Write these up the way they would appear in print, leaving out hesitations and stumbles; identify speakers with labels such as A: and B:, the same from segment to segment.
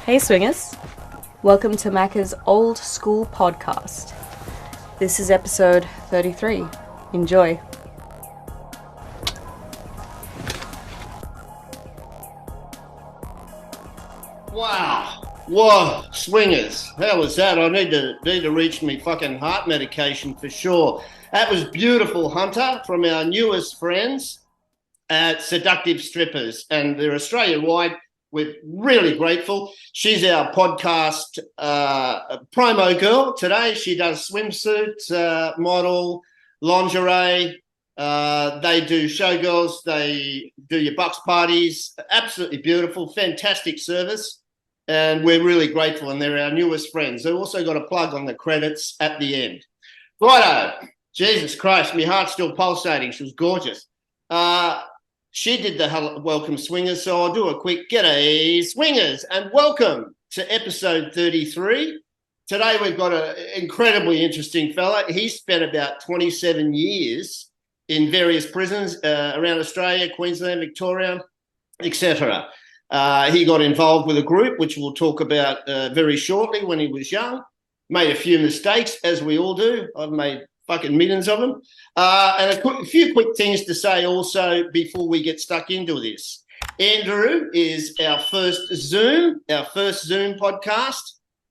A: Hey swingers, welcome to Macca's Old School Podcast. This is episode 33. Enjoy.
B: Wow. Whoa, swingers. How was that? I need to reach me fucking heart medication for sure. That was beautiful, Hunter, from our newest friends at Seductive Strippers, and they're Australia-wide. We're really grateful. She's our podcast promo girl today. She does swimsuits, model, lingerie. They do showgirls. They do your bucks parties. Absolutely beautiful, fantastic service. And we're really grateful. And they're our newest friends. They've also got a plug on the credits at the end. Righto. Jesus Christ, my heart's still pulsating. She was gorgeous. She did the welcome swingers, so I'll do a quick Gidday Swingers and welcome to episode 33. Today we've got an incredibly interesting fella. He spent about 27 years in various prisons around Australia, Queensland, Victoria, etc. He got involved with a group, which we'll talk about very shortly, when he was young. Made a few mistakes, as we all do. I've made fucking millions of them. And a few quick things to say also before we get stuck into this. Andrew is our first Zoom podcast,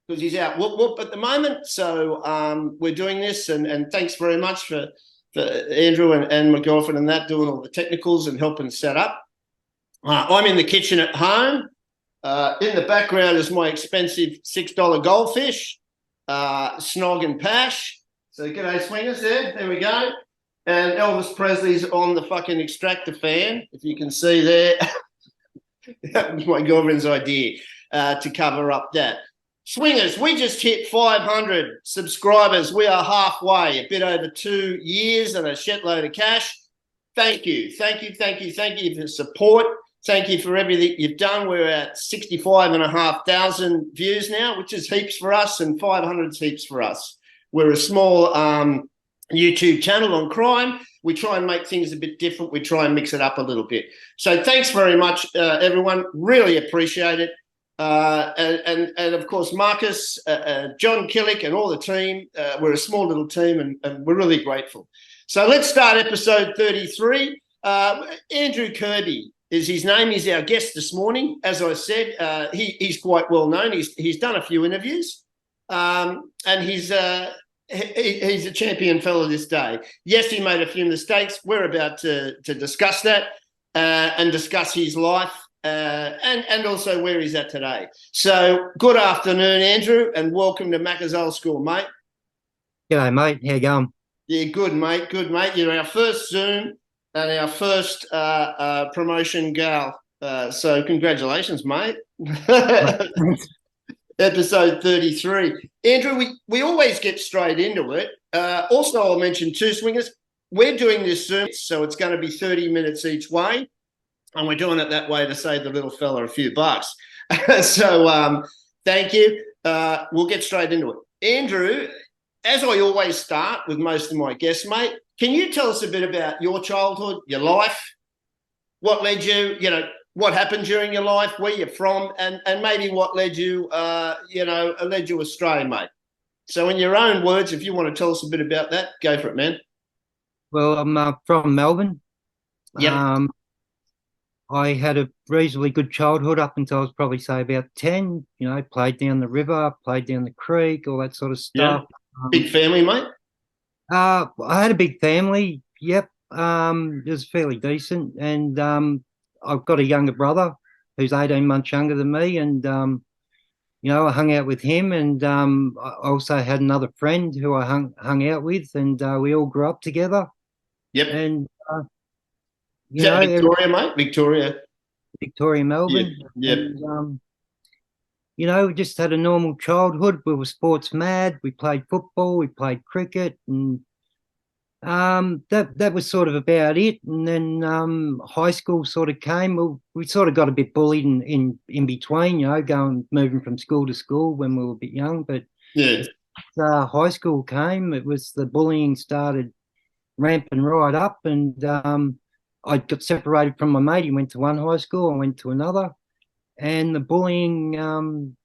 B: because he's out whoop at the moment. So we're doing this, and thanks very much for Andrew and my girlfriend and that, doing all the technicals and helping set up. I'm in the kitchen at home. In the background is my expensive $6 goldfish, Snog and Pash. So G'day Swingers there we go. And Elvis Presley's on the fucking extractor fan, if you can see there. That was my girlfriend's idea to cover up that. Swingers, we just hit 500 subscribers. We are halfway, a bit over 2 years and a shitload of cash. Thank you for the support. Thank you for everything you've done. We're at 65,500 views now, which is heaps for us, and 500 is heaps for us. We're a small YouTube channel on crime. We try and make things a bit different. We try and mix it up a little bit. So thanks very much, everyone. Really appreciate it. And of course, Maccas, John Killick and all the team. We're a small little team, and we're really grateful. So let's start episode 33. Andrew Kirby is his name. He's our guest this morning. As I said, he's quite well known. He's done a few interviews. And he's a champion fellow this day. Yes, he made a few mistakes. We're about to discuss that and discuss his life and also where he's at today. So good afternoon, Andrew, and welcome to Macca's Old School, mate.
C: G'day, mate. How you going?
B: Yeah, good, mate. Good, mate. You're our first Zoom and our first promotion gal. So congratulations, mate. Episode 33. Andrew, we always get straight into it. Also, I'll mention too, Swingers, we're doing this Zoom, so it's going to be 30 minutes each way, and we're doing it that way to save the little fella a few bucks. So thank you. We'll get straight into it. Andrew, as I always start with most of my guests, mate, can you tell us a bit about your childhood, your life, what led you, what happened during your life, where you're from, and maybe what led you, led you astray, mate. So in your own words, if you want to tell us a bit about that, go for it, man.
C: Well, I'm from Melbourne.
B: Yep.
C: I had a reasonably good childhood up until I was probably, say, about 10. Played down the river, played down the creek, all that sort of stuff.
B: Yeah. Big family, mate?
C: I had a big family, yep. It was fairly decent. And I've got a younger brother who's 18 months younger than me, and I hung out with him, and I also had another friend who I hung out with, and we all grew up together.
B: Yep.
C: And
B: Victoria, mate?
C: Victoria, Melbourne.
B: Yep.
C: And, we just had a normal childhood. We were sports mad. We played football. We played cricket, and that was sort of about it. And then high school sort of came. We sort of got a bit bullied in between, moving from school to school when we were a bit young. But
B: yeah,
C: high school came. It was the bullying started ramping right up, and I got separated from my mate. He went to one high school, I went to another, and the bullying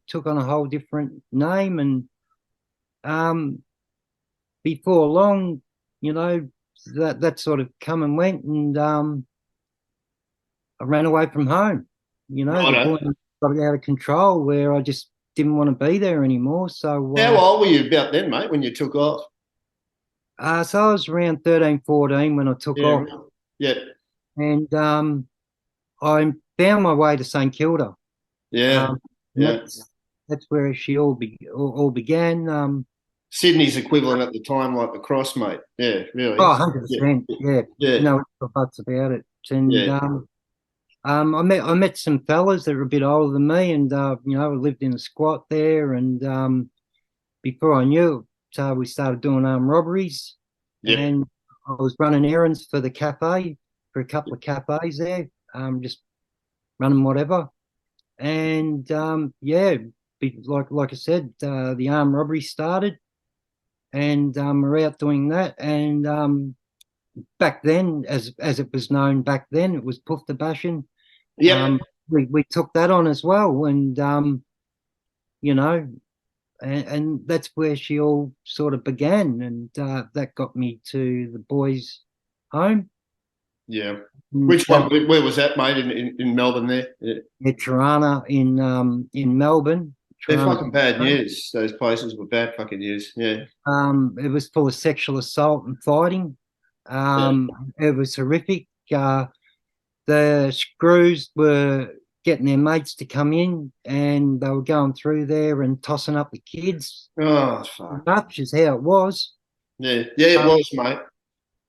C: took on a whole different name, and before long, that sort of come and went, and I ran away from home. The point got out of control where I just didn't want to be there anymore. So
B: how old were you about then, mate, when you took off?
C: So I was around 13, 14 when I took off.
B: Yeah.
C: And I found my way to St Kilda.
B: Yeah.
C: That's where she all began.
B: Sydney's equivalent at the time, like the Cross, mate. Yeah, really.
C: Oh, 100%. Yeah. No buts about it. And I met some fellas that were a bit older than me, and I lived in a squat there. And before I knew it, we started doing armed robberies.
B: Yep.
C: And I was running errands for the cafe, for a couple of cafes there, just running whatever. And like I said, the armed robbery started, and we're out doing that. And back then, as it was known back then, it was Pufta bashing.
B: Yeah.
C: We took that on as well, and and that's where she all sort of began, and that got me to the boys' home.
B: Yeah. Which one? Where was that, mate? In Melbourne there?
C: Yeah, Tirana in Melbourne.
B: They're fucking bad news. Those places were bad fucking news. Yeah.
C: It was full of sexual assault and fighting. It was horrific. The screws were getting their mates to come in, and they were going through there and tossing up the kids.
B: Oh, fuck.
C: Much as how it was.
B: Yeah, it was, mate.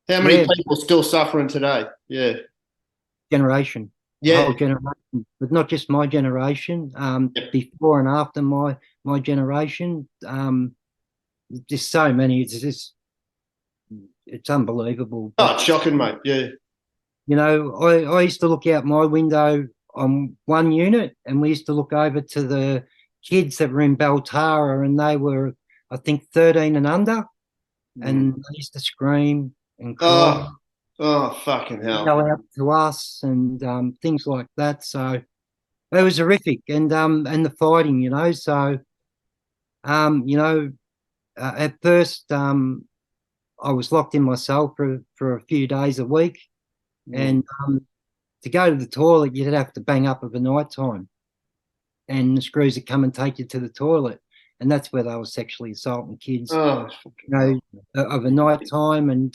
B: How many people still suffering today? Yeah.
C: Generation.
B: Yeah.
C: Whole generation, but not just my generation. Before and after my generation, there's so many. It's unbelievable.
B: Oh, it's shocking, mate. Yeah.
C: I used to look out my window on one unit, and we used to look over to the kids that were in Beltara, and they were, I think, 13 and under, and they used to scream and cry.
B: Oh, fucking hell.
C: Go out to us and things like that. So it was horrific, and the fighting, So, at first, I was locked in myself for a few days a week, and to go to the toilet, you'd have to bang up of a night time, and the screws would come and take you to the toilet, and that's where they were sexually assaulting kids, of a night time, and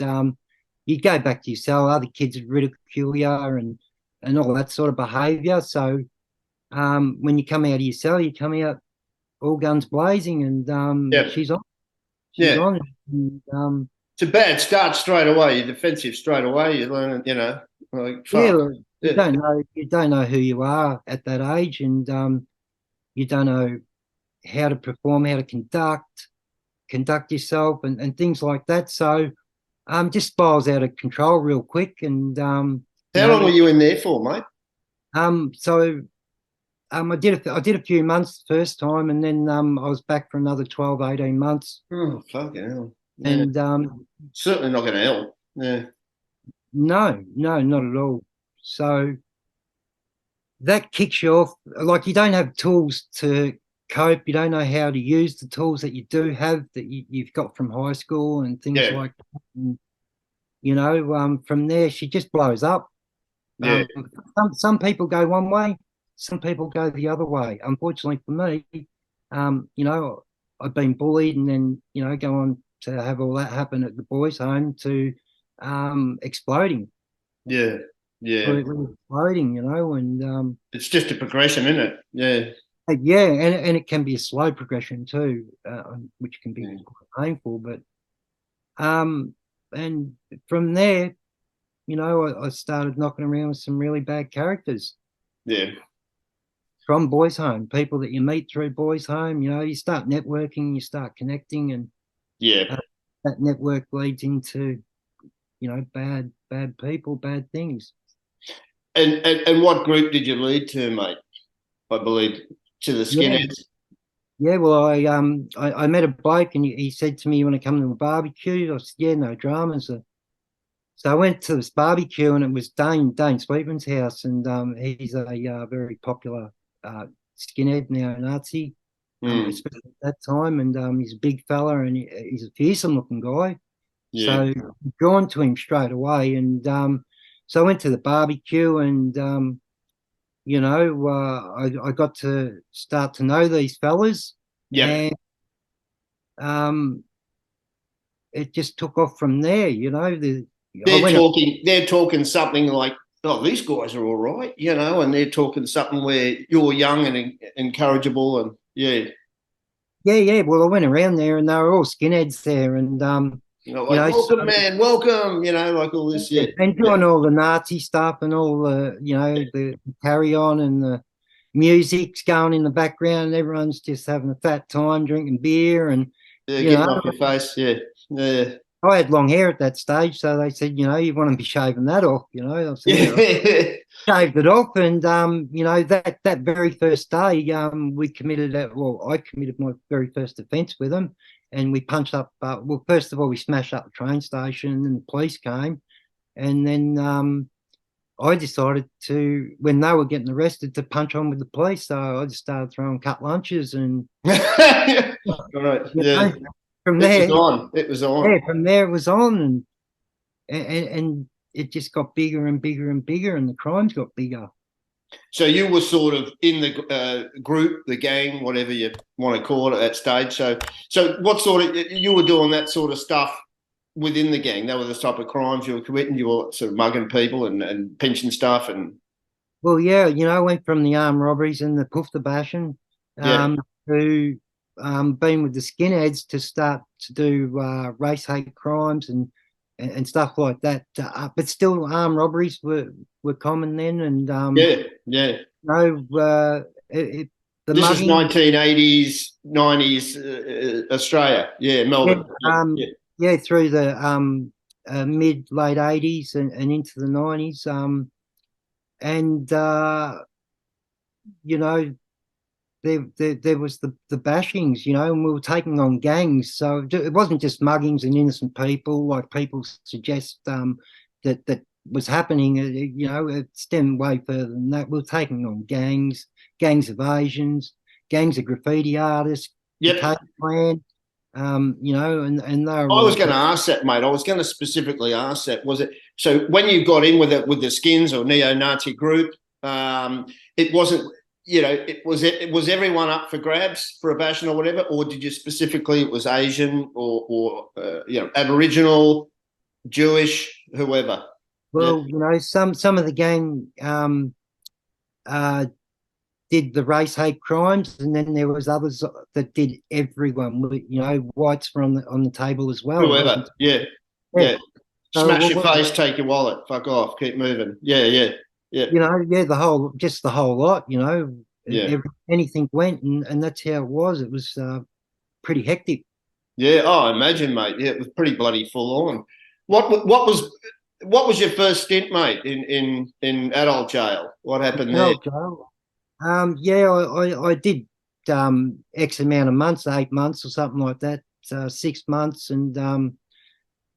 C: you'd go back to your cell, other kids would ridicule you and all that sort of behaviour. So when you come out of your cell, you come out all guns blazing, and she's on. She's on. And,
B: it's a bad start straight away. You're defensive straight away. You learn, like
C: you don't know who you are at that age, and you don't know how to perform, how to conduct yourself, and things like that. So just spirals out of control real quick. And
B: how long were you in there for, mate?
C: So I did a few months the first time, and then I was back for another 12, 18 months.
B: Oh, fucking hell. Yeah.
C: And
B: certainly not going to help. Yeah.
C: No, not at all. So that kicks you off. Like, you don't have tools to cope. You don't know how to use the tools that you do have, that you've got from high school and things like that. And, from there, she just blows up.
B: Yeah.
C: Some people go one way, some people go the other way. Unfortunately for me, I've been bullied, and then, go on to have all that happen at the boys' home to exploding.
B: Yeah.
C: Exploding, and
B: it's just a progression, isn't it? Yeah.
C: Yeah, and it can be a slow progression too, which can be quite painful. But and from there, I started knocking around with some really bad characters.
B: Yeah.
C: From boys' home, people that you meet through boys' home, you start networking, you start connecting, and that network leads into, bad people, bad things.
B: And what group did you lead to, mate? I believe to the skinheads.
C: Yeah, well, I met a bloke, and he said to me, "You want to come to a barbecue?" I said, "Yeah, no dramas." So I went to this barbecue, and it was Dane Sweetman's house, and he's a very popular skinhead, neo-Nazi, especially at that time. And he's a big fella, and he's a fearsome-looking guy.
B: Yeah.
C: So drawn to him straight away. And so I went to the barbecue, and I got to start to know these fellas.
B: Yeah.
C: And it just took off from there.
B: They're talking something like, oh, these guys are all right, and they're talking something where you're young and incorrigible, and yeah.
C: Well, I went around there, and they were all skinheads there, and
B: welcome, man, welcome, like all this, yeah,
C: and doing all the Nazi stuff and all the, the carry on, and the music's going in the background. Everyone's just having a fat time, drinking beer, and
B: getting off your face, yeah.
C: I had long hair at that stage, so they said, you want to be shaving that off, I said, shaved it off, and that very first day, I committed my very first offence with them, and we punched up. First of all, we smashed up the train station, and the police came, and then I decided to, when they were getting arrested, to punch on with the police. So I just started throwing cut lunches, and
B: right, yeah. From there, it was on.
C: Yeah, from there it was on, and it just got bigger and bigger and bigger, and the crimes got bigger.
B: So you were sort of in the group, the gang, whatever you want to call it at that stage. So what sort of, you were doing that sort of stuff within the gang? That were the type of crimes you were committing? You were sort of mugging people and pinching stuff? And
C: well, yeah, I went from the armed robberies and the pufter bashing to being with the skinheads, to start to do race hate crimes and stuff like that. But still, armed robberies were common then. And
B: this is 1980s, 90s Australia. Yeah, Melbourne.
C: Through the mid late 80s and into the 90s. There was the bashings, and we were taking on gangs. So it wasn't just muggings and innocent people, like people suggest that was happening. It stemmed way further than that. We were taking on gangs of Asians, gangs of graffiti artists, clan, and they were.
B: I was going to ask that, mate. I was going to specifically ask that. Was it so when you got in with the skins or neo-Nazi group? It wasn't. Was everyone up for grabs for a bashing or whatever, or did you specifically, it was Asian or Aboriginal, Jewish, whoever?
C: Well, some of the gang did the race hate crimes, and then there was others that did everyone. Whites were on the table as well.
B: Whoever, yeah. Smash your face, take your wallet, fuck off, keep moving. Yeah.
C: The whole lot, anything went, and that's how it was. It was pretty hectic.
B: Yeah, I imagine, mate. Yeah, it was pretty bloody full on. What was your first stint, mate, in adult jail? What happened there?
C: Adult jail? I did X amount of months, 8 months or something like that, 6 months, and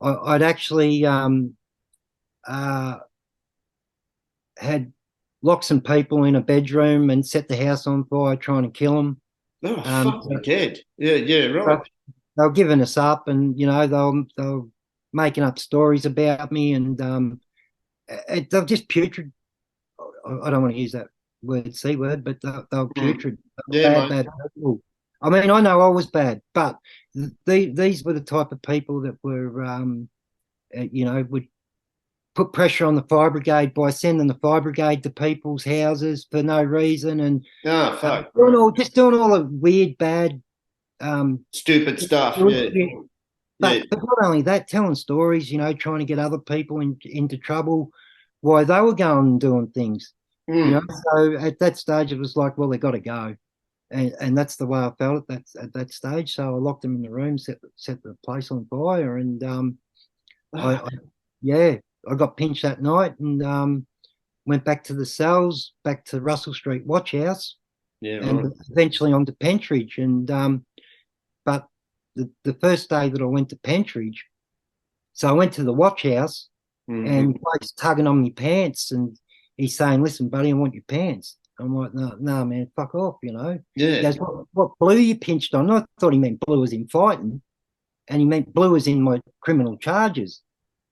C: I'd actually had locked some people in a bedroom and set the house on fire trying to kill them.
B: Oh, fucking dead. Yeah, right.
C: They were giving us up, and they were making up stories about me, and they were just putrid. I don't want to use that word, C word, but they were putrid. Bad people. I mean, I know I was bad, but these were the type of people that were, would put pressure on the fire brigade by sending the fire brigade to people's houses for no reason, and doing all the weird, bad,
B: stupid stuff.
C: But not only that, telling stories, trying to get other people into trouble, why they were going and doing things. So at that stage, it was like, well, they got to go, and that's the way I felt at that stage. So I locked them in the room, set the place on fire, and I got pinched that night, and went back to the cells, back to Russell Street Watch House, and eventually on to Pentridge. And but the first day that I went to Pentridge, so I went to the Watch House, and bloke's tugging on my pants, and he's saying, "Listen, buddy, I want your pants." I'm like, no, man, fuck off, He
B: Yeah.
C: goes, what blue you pinched on? I thought he meant blue as in fighting, and he meant blue as in my criminal charges.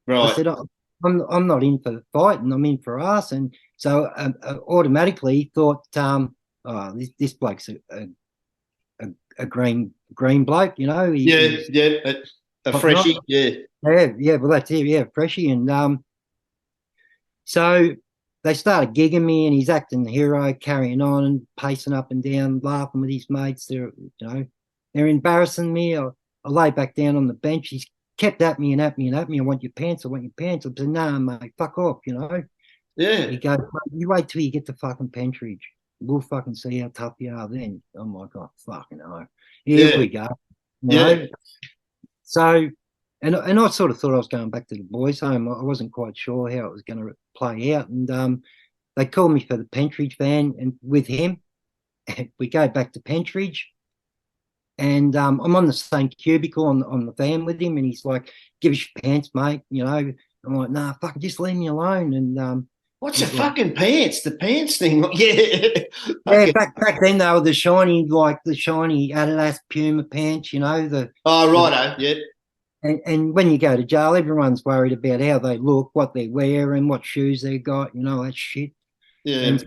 C: I
B: Right.
C: said, I'm not in for fighting, I'm in for us. And so automatically thought, this bloke's a green bloke,
B: Yeah.
C: he's
B: Yeah. A freshie. Yeah.
C: yeah, well, that's it, yeah, freshie. And so they started gigging me, and he's acting the hero, carrying on and pacing up and down, laughing with his mates. They're embarrassing me. I lay back down on the bench. He's kept at me and at me and at me. I want your pants. I said, no, mate, fuck off,
B: Yeah.
C: He goes, you wait till you get to fucking Pentridge. We'll fucking see how tough you are then. I'm like, oh, fucking hell. Here we go.
B: Yeah.
C: So, and I sort of thought I was going back to the boys' home. I wasn't quite sure how it was going to play out. And they called me for the Pentridge van, and with him, we go back to Pentridge. And I'm on the same cubicle on the van with him, and he's like, give us your pants, mate. I'm like, nah, fucking just leave me alone. And
B: what's the fucking pants? The pants thing? Yeah.
C: Yeah, back then they were the shiny Adidas Puma pants, the.
B: Oh, righto. Yeah.
C: And when you go to jail, everyone's worried about how they look, what they're wearing, what shoes they got, that shit.
B: Yeah.
C: And so,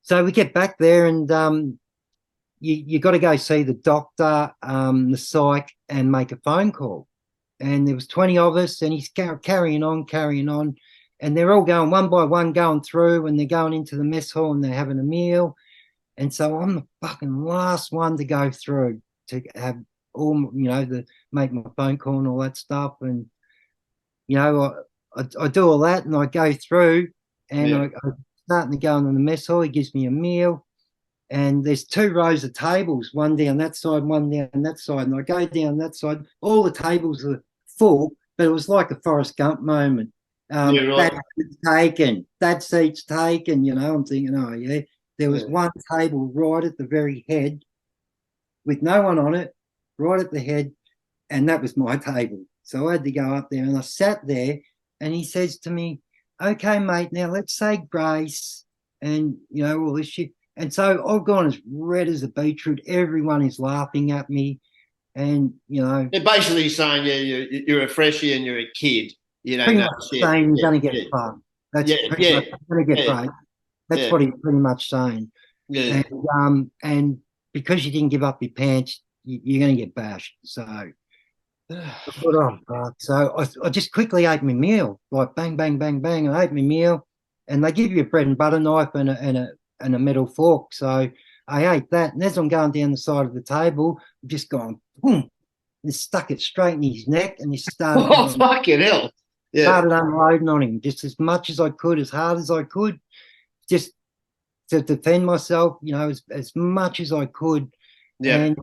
C: so we get back there, and you got to go see the doctor, the psych, and make a phone call. And there was 20 of us, and he's carrying on, and they're all going one by one, going through, and they're going into the mess hall, and they're having a meal. And so I'm the fucking last one to go through to have all, the make my phone call and all that stuff. And, I do all that, and I go through, and I'm starting to go into the mess hall. He gives me a meal, and there's 2 rows of tables, one down that side, one down that side. And I go down that side, all the tables are full, but it was like a Forrest Gump moment.
B: Right.
C: That seat's taken, I'm thinking, oh, yeah. There was one table right at the very head with no one on it, right at the head, and that was my table. So I had to go up there, and I sat there, and he says to me, okay, mate, now let's say grace, and, all this shit. And so I've gone as red as a beetroot. Everyone is laughing at me. And,
B: They're basically saying, you're a freshie and you're a kid. You don't know shit.
C: Saying you're going to get fucked. That's pretty much going to get fucked. That's what he's pretty much saying.
B: Yeah.
C: And because you didn't give up your pants, you're going to get bashed. So I thought, oh, fuck. So I just quickly ate my meal, like bang, bang, bang, bang. I ate my meal, and they give you a bread and butter knife and a metal fork. So I ate that, and as I'm going down the side of the table, I'm just going, boom, and stuck it straight in his neck, and he started.
B: Oh, fucking hell. Yeah.
C: Started unloading on him just as much as I could, as hard as I could, just to defend myself, as much as I could.
B: Yeah.
C: And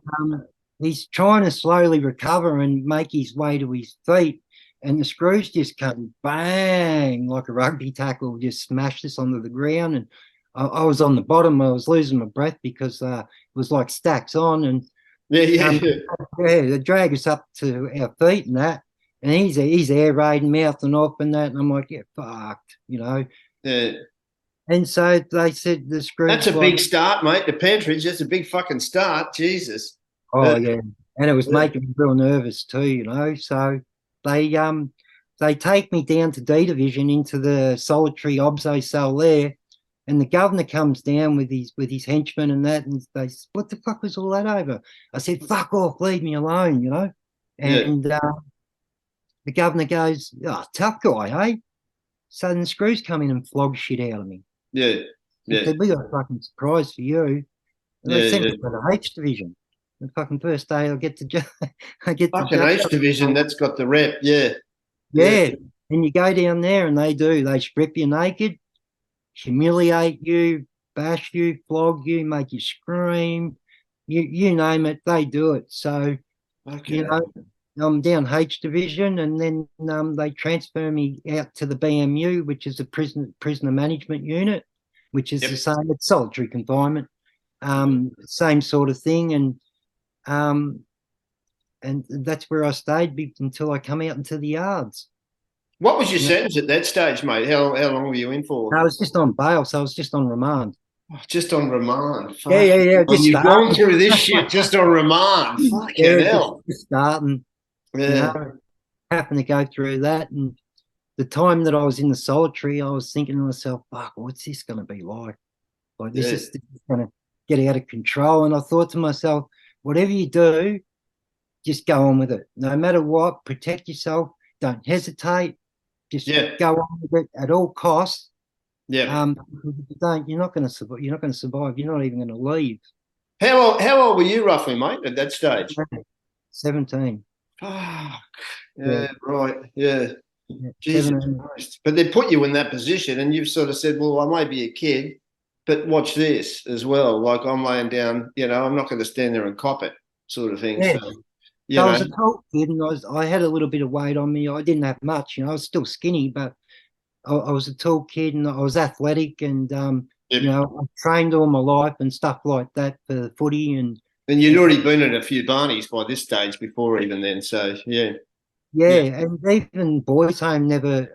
C: he's trying to slowly recover and make his way to his feet, and the screws just come bang like a rugby tackle, just smashed us onto the ground. And I was on the bottom. I was losing my breath because it was like stacks on, and they drag us up to our feet and that. And he's air raiding, mouthing off and that, and I'm like, yeah, fucked,
B: Yeah.
C: And so they said the screws.
B: That's a big start, mate. The Pentridge, that's a big fucking start. Jesus.
C: Oh yeah, and it was making me real nervous too, So they take me down to D Division into the solitary obso cell there, and the governor comes down with his henchmen and that, and they said, what the fuck was all that over? I said, fuck off, leave me alone, And the governor goes, oh, tough guy, eh? So then the screws come in and flog shit out of me.
B: Yeah.
C: He said, we got a fucking surprise for you. And they sent me to the H Division. The fucking first day I get to
B: fucking H Division, that's got the rep, yeah.
C: Yeah. And you go down there and they strip you naked, humiliate you, bash you, flog you, make you scream. You name it, they do it. So, I'm down H Division, and then they transfer me out to the BMU, which is a prisoner management unit, which is the same. It's solitary confinement, same sort of thing, and that's where I stayed until I come out into the yards.
B: What was your sentence at that stage, mate? How long were you in for?
C: I was just on bail, so I was just on remand.
B: Oh, just on remand. Fuck.
C: Yeah.
B: And you've gone through this shit just on remand. Fucking hell.
C: Just starting.
B: Yeah.
C: You know, happened to go through that, and the time that I was in the solitary, I was thinking to myself, "Fuck, what's this going to be like? Like this is going to get out of control." And I thought to myself, whatever you do, just go on with it. No matter what, protect yourself. Don't hesitate. Just go on with it at all costs.
B: Yeah.
C: If you don't, you're not going to survive. You're not going to survive. You're not even going to leave.
B: How old were you roughly, mate, at that stage?
C: 17.
B: Fuck. Yeah, right. Yeah. Jesus Christ. But they put you in that position and you've sort of said, well, I might be a kid, but watch this as well. Like I'm laying down, I'm not going to stand there and cop it sort of thing.
C: Yeah.
B: So,
C: I was a tall kid and I had a little bit of weight on me. I didn't have much, I was still skinny, but I was a tall kid and I was athletic and, I trained all my life and stuff like that for the footy. And
B: you'd already been at a few Barneys by this stage before even then. So,
C: yeah. And even boys' home never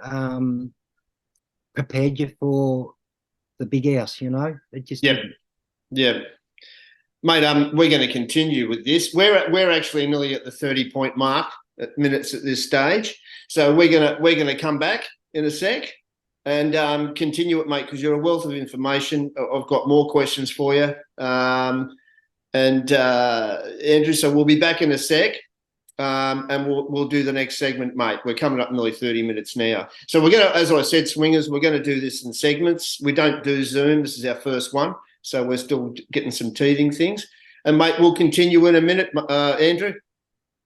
C: prepared you for the big house, It just
B: yeah. Mate, we're going to continue with this. We're actually nearly at the 30-point mark at minutes at this stage. So we're gonna come back in a sec and continue it, mate, because you're a wealth of information. I've got more questions for you. Andrew, so we'll be back in a sec. And we'll do the next segment, mate. We're coming up nearly 30 minutes now. So we're going to, as I said, Swingers, we're going to do this in segments. We don't do Zoom. This is our first one. So we're still getting some teething things. And, mate, we'll continue in a minute, Andrew.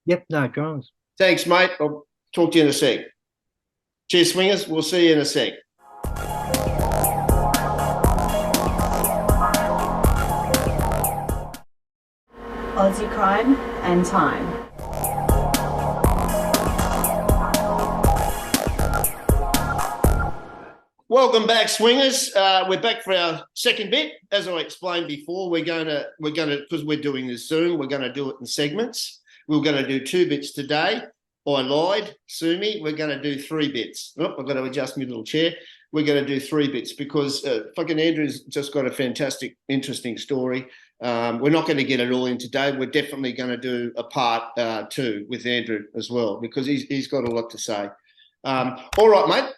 C: Yep, no dramas.
B: Thanks, mate. I'll talk to you in a sec. Cheers, Swingers. We'll see you in a sec.
A: Aussie Crime and Time.
B: Welcome back, Swingers. We're back for our second bit. As I explained before, we're going to because we're doing this Zoom, we're going to do it in segments. We're going to do 2 bits today. I lied, sue me. We're going to do 3 bits. Oh, I've got to adjust my little chair. We're going to do 3 bits because fucking Andrew's just got a fantastic, interesting story. We're not going to get it all in today. We're definitely going to do a part 2 with Andrew as well because he's got a lot to say. All right, mate.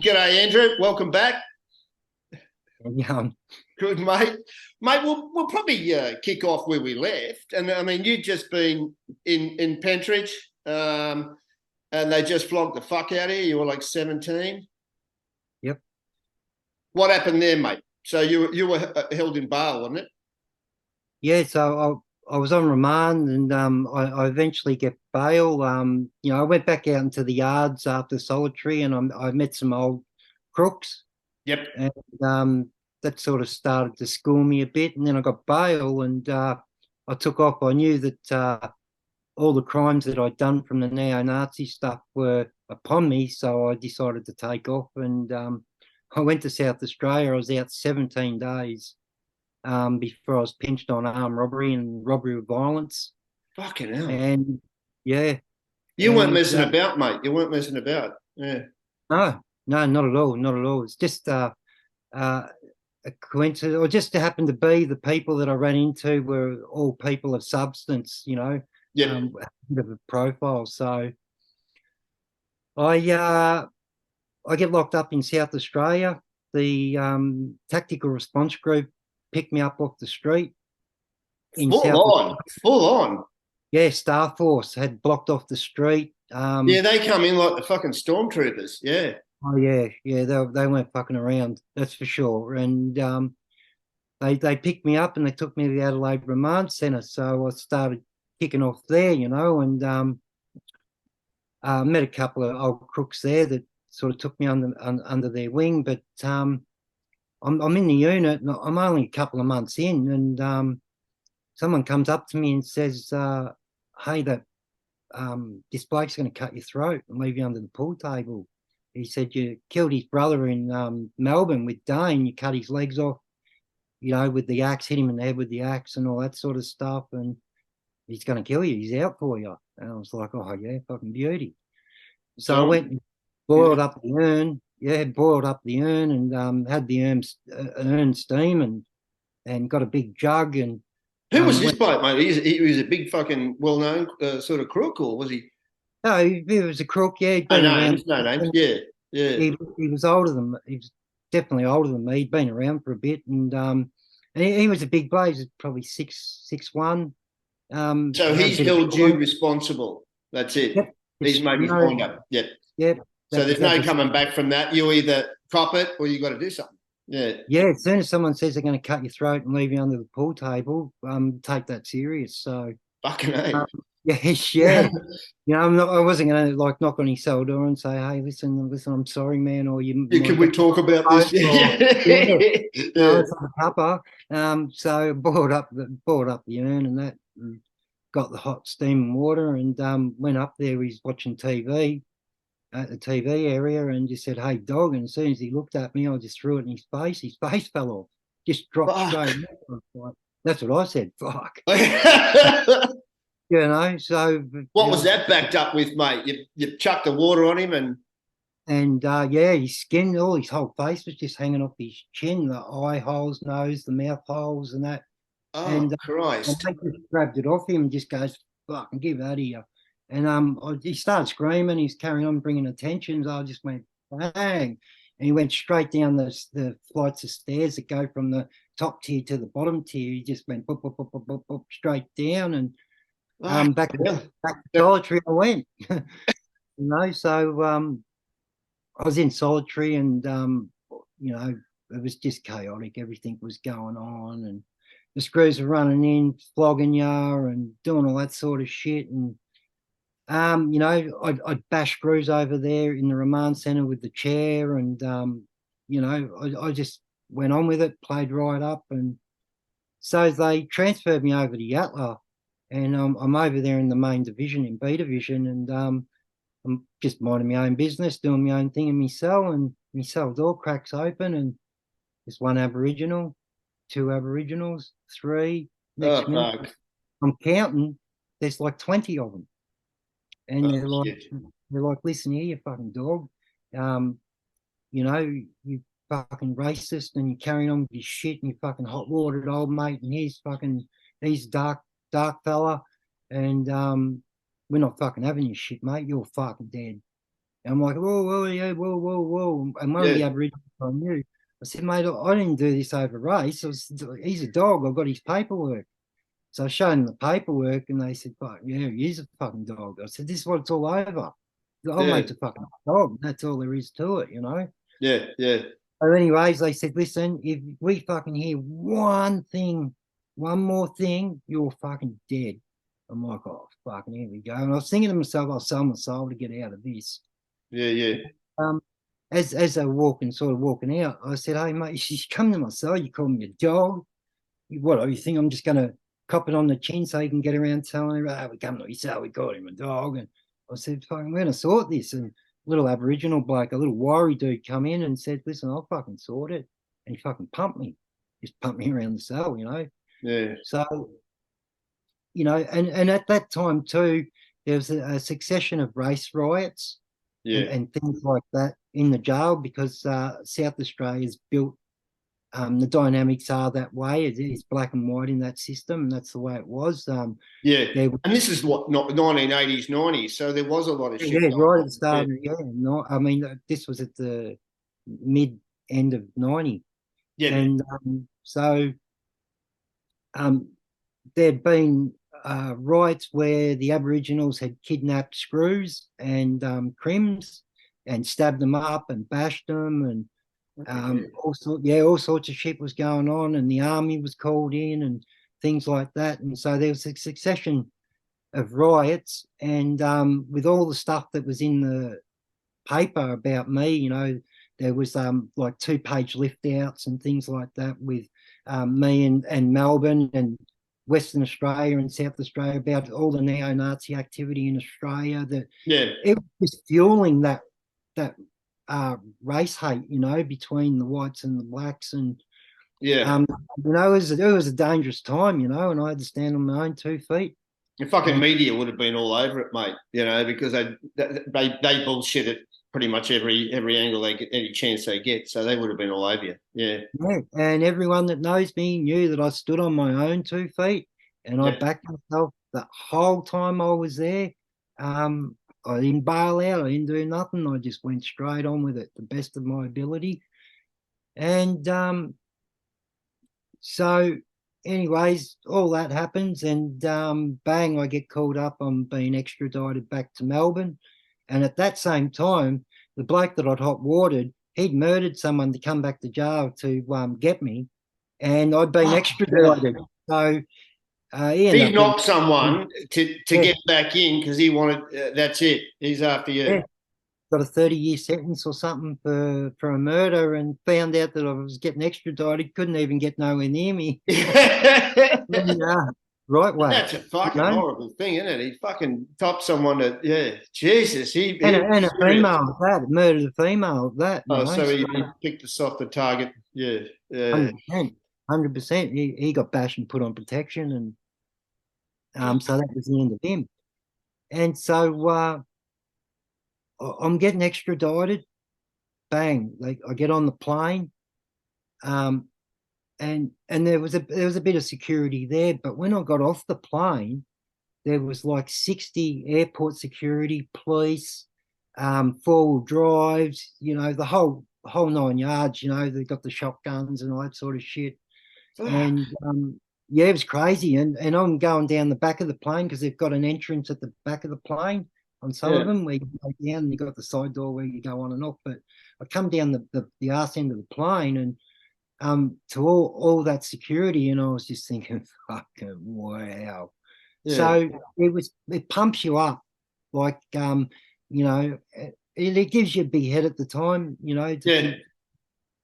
B: G'day, Andrew. Welcome back.
C: Yeah.
B: Good, mate. Mate, we'll probably kick off where we left. And, I mean, you'd just been in Pentridge and they just flogged the fuck out of you. You were like 17.
C: Yep.
B: What happened there, mate? So you were held in bail, wasn't it?
C: Yeah, so I was on remand and I eventually get bail. I went back out into the yards after solitary and I met some old crooks.
B: Yep.
C: And that sort of started to school me a bit. And then I got bail and I took off. I knew that all the crimes that I'd done from the neo-Nazi stuff were upon me, so I decided to take off. And I went to South Australia. I was out 17 days. Before I was pinched on armed robbery and robbery with violence.
B: Fucking hell.
C: And yeah.
B: You weren't messing about, mate. You weren't messing about. Yeah.
C: No, not at all. Not at all. It's just a coincidence, or just to happen to be the people that I ran into were all people of substance,
B: Yeah.
C: A bit of a profile. So I get locked up in South Australia. The tactical response group picked me up off the street.
B: Full on.
C: Yeah, Star Force had blocked off the street.
B: Yeah, they come in like the fucking stormtroopers. Yeah.
C: Oh yeah, they weren't fucking around. That's for sure. And they picked me up and they took me to the Adelaide Remand Centre. So I started kicking off there, and met a couple of old crooks there that sort of took me under their wing. But I'm in the unit and I'm only a couple of months in and someone comes up to me and says, hey, this bloke's going to cut your throat and leave you under the pool table. He said, you killed his brother in Melbourne with Dane. You cut his legs off, with the axe, hit him in the head with the axe and all that sort of stuff. And he's going to kill you. He's out for you. And I was like, oh, yeah, fucking beauty. So I went boiled up the urn. Yeah, boiled up the urn and had the urn steam and got a big jug and
B: Who was this bloke, mate? He was a big fucking well-known sort of crook, or was he?
C: No, he was a crook. Yeah, he'd
B: No
C: been around.
B: names, no names. Yeah, yeah.
C: He was older than he was definitely older than me. He'd been around for a bit, and he was a big bloke. He was probably 6'1".
B: So he's held you responsible. That's it.
C: Yep.
B: He's made his mind up. Yep.
C: Yep.
B: So there's no coming back from that. You either cop it or you got to do something. Yeah.
C: Yeah. As soon as someone says they're going to cut your throat and leave you under the pool table, take that serious. So
B: fucking A.
C: Yes, yeah. I wasn't going to like knock on his cell door and say, "Hey, listen, I'm sorry, man," or
B: can we talk about this?
C: It's like a cuppa. So boiled up the urn and that, and got the hot steam and water, and went up there. He's watching TV at the TV area, and just said, "Hey, dog!" And as soon as he looked at me, I just threw it in his face. His face fell off, just dropped straight. That's what I said. Fuck. So
B: what was that backed up with, mate? You chucked the water on him
C: and his skin, all his whole face was just hanging off his chin, the eye holes, nose, the mouth holes, and that.
B: Oh, Christ!
C: And I just grabbed it off him and just goes, "Fucking give that here." And he started screaming. He's carrying on bringing attention. So I just went bang, and he went straight down the flights of stairs that go from the top tier to the bottom tier. He just went boop, boop, boop, boop, boop, boop, straight down and. Back to solitary I went. So I was in solitary and it was just chaotic. Everything was going on and the screws were running in, flogging you and doing all that sort of shit. And I'd bash screws over there in the remand centre with the chair and I just went on with it, played right up, and so they transferred me over to Yatala. And I'm over there in the main division, in B division, and I'm just minding my own business, doing my own thing in my cell, and my cell door cracks open, and there's one Aboriginal, two Aboriginals, three. Next minute, I'm counting. There's like 20 of them, and they're like, "Listen here, you fucking dog. You fucking racist, and you're carrying on with your shit, and you fucking hot watered old mate, and he's dark fella, and we're not fucking having your shit, mate. You're fucking dead." And I'm like, whoa, yeah, whoa. And one of the Aboriginals I knew, I said, "Mate, I didn't do this over race. He's a dog. I've got his paperwork." So I showed them the paperwork, and they said, "Fuck, yeah, he's a fucking dog." I said, "This is what it's all over. I'll make a fucking dog. That's all there is to it,
B: Yeah.
C: So anyways, they said, "Listen, if we fucking hear one more thing, you're fucking dead." I'm like, "Oh, fucking here we go." And I was thinking to myself, I'll sell my soul to get out of this.
B: Yeah.
C: As they were walking out, I said, "Hey, mate, you come to my cell, you call me a dog. What, you think I'm just going to cop it on the chin so you can get around telling everybody, we come to your cell, we called him a dog?" And I said, "Fucking, we're going to sort this." And little Aboriginal bloke, a little wiry dude, come in and said, "Listen, I'll fucking sort it." And he fucking pumped me. Just pumped me around the cell,
B: Yeah.
C: So, and at that time too, there was a succession of race riots and things like that in the jail because South Australia's built, the dynamics are that way. It is black and white in that system, and that's the way it was.
B: And this is what, not 1980s, 90s, so there was a lot of shit.
C: Yeah, right at the start. I mean, this was at the end of 90.
B: Yeah.
C: And so there'd been riots where the Aboriginals had kidnapped screws and crims and stabbed them up and bashed them, and all sorts of shit was going on, and the army was called in and things like that. And so there was a succession of riots, and with all the stuff that was in the paper about me, there was like 2-page lift outs and things like that with me and Melbourne and Western Australia and South Australia about all the neo-Nazi activity in Australia. It was fueling that race hate, between the whites and the blacks, and it was a dangerous time, and I had to stand on my own 2 feet.
B: The fucking media would have been all over it, mate. Because they bullshit it pretty much every angle they get, any chance they get. So they would have been all over you. Yeah.
C: Yeah, and everyone that knows me knew that I stood on my own 2 feet, and I backed myself the whole time I was there. I didn't bail out. I didn't do nothing. I just went straight on with it, the best of my ability. And so, anyways, all that happens, and bang, I get called up. I'm being extradited back to Melbourne. And at that same time, the bloke that I'd hot watered, he'd murdered someone to come back to jail to get me, and I'd been extradited. So
B: he knocked someone to get back in because he wanted. That's it. He's after you.
C: Yeah. Got a 30-year sentence or something for a murder, and found out that I was getting extradited. Couldn't even get nowhere near me. Right way.
B: That's a fucking horrible thing, isn't it? He fucking topped someone that, Jesus.
C: And a female of that, murdered a female of that.
B: So he picked a softer target. Yeah.
C: 100%. He got bashed and put on protection, and so that was the end of him. And so I'm getting extradited. Bang! Like I get on the plane, and there was a bit of security there. But when I got off the plane, there was like 60 airport security, police, 4-wheel drives. The whole 9 yards. They got the shotguns and all that sort of shit. And it was crazy. And I'm going down the back of the plane because they've got an entrance at the back of the plane. On some of them, where you go down and you got the side door where you go on and off. But I come down the arse end of the plane, and to all that security, and I was just thinking, fucking wow. Yeah. So it pumps you up, like it gives you a big head at the time,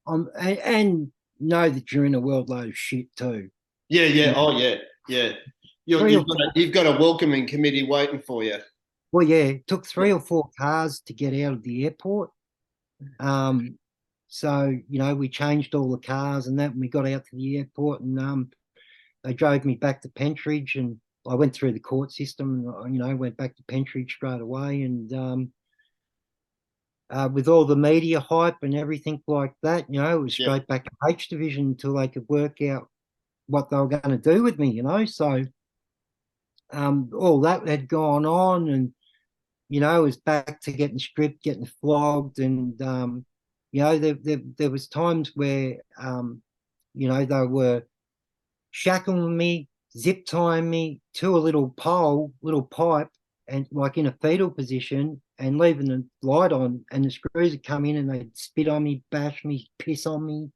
C: and know that you're in a world load of shit too.
B: Yeah. Oh yeah. You've got a welcoming committee waiting for you.
C: Well, yeah, it took 3 or 4 cars to get out of the airport. So, we changed all the cars and that, and we got out to the airport, and they drove me back to Pentridge, and I went through the court system, and, went back to Pentridge straight away. And with all the media hype and everything like that, it was straight back to H Division until they could work out what they were going to do with me, So all that had gone on, and it was back to getting stripped, getting flogged, and there was times where they were shackling me, zip tying me to a little pipe, and like in a fetal position, and leaving the light on, and the screws would come in and they'd spit on me, bash me, piss on me,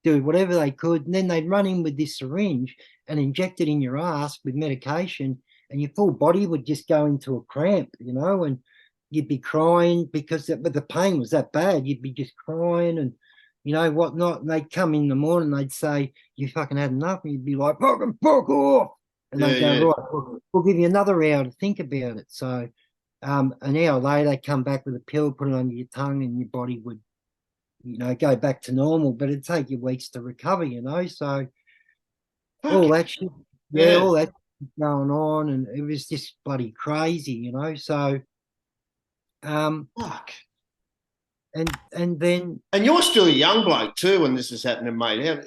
C: do whatever they could, and then they'd run in with this syringe and inject it in your ass with medication. And your full body would just go into a cramp, and you'd be crying but the pain was that bad. You'd be just crying and, whatnot. And they'd come in the morning, they'd say, you fucking had enough. And you'd be like, fucking fuck off. And they'd go, right, we'll give you another hour to think about it. So an hour later, they'd come back with a pill, put it under your tongue, and your body would, go back to normal. But it'd take you weeks to recover, So all that shit, all that going on, and it was just bloody crazy, So
B: fuck.
C: And then
B: you're still a young bloke too when this is happening, mate.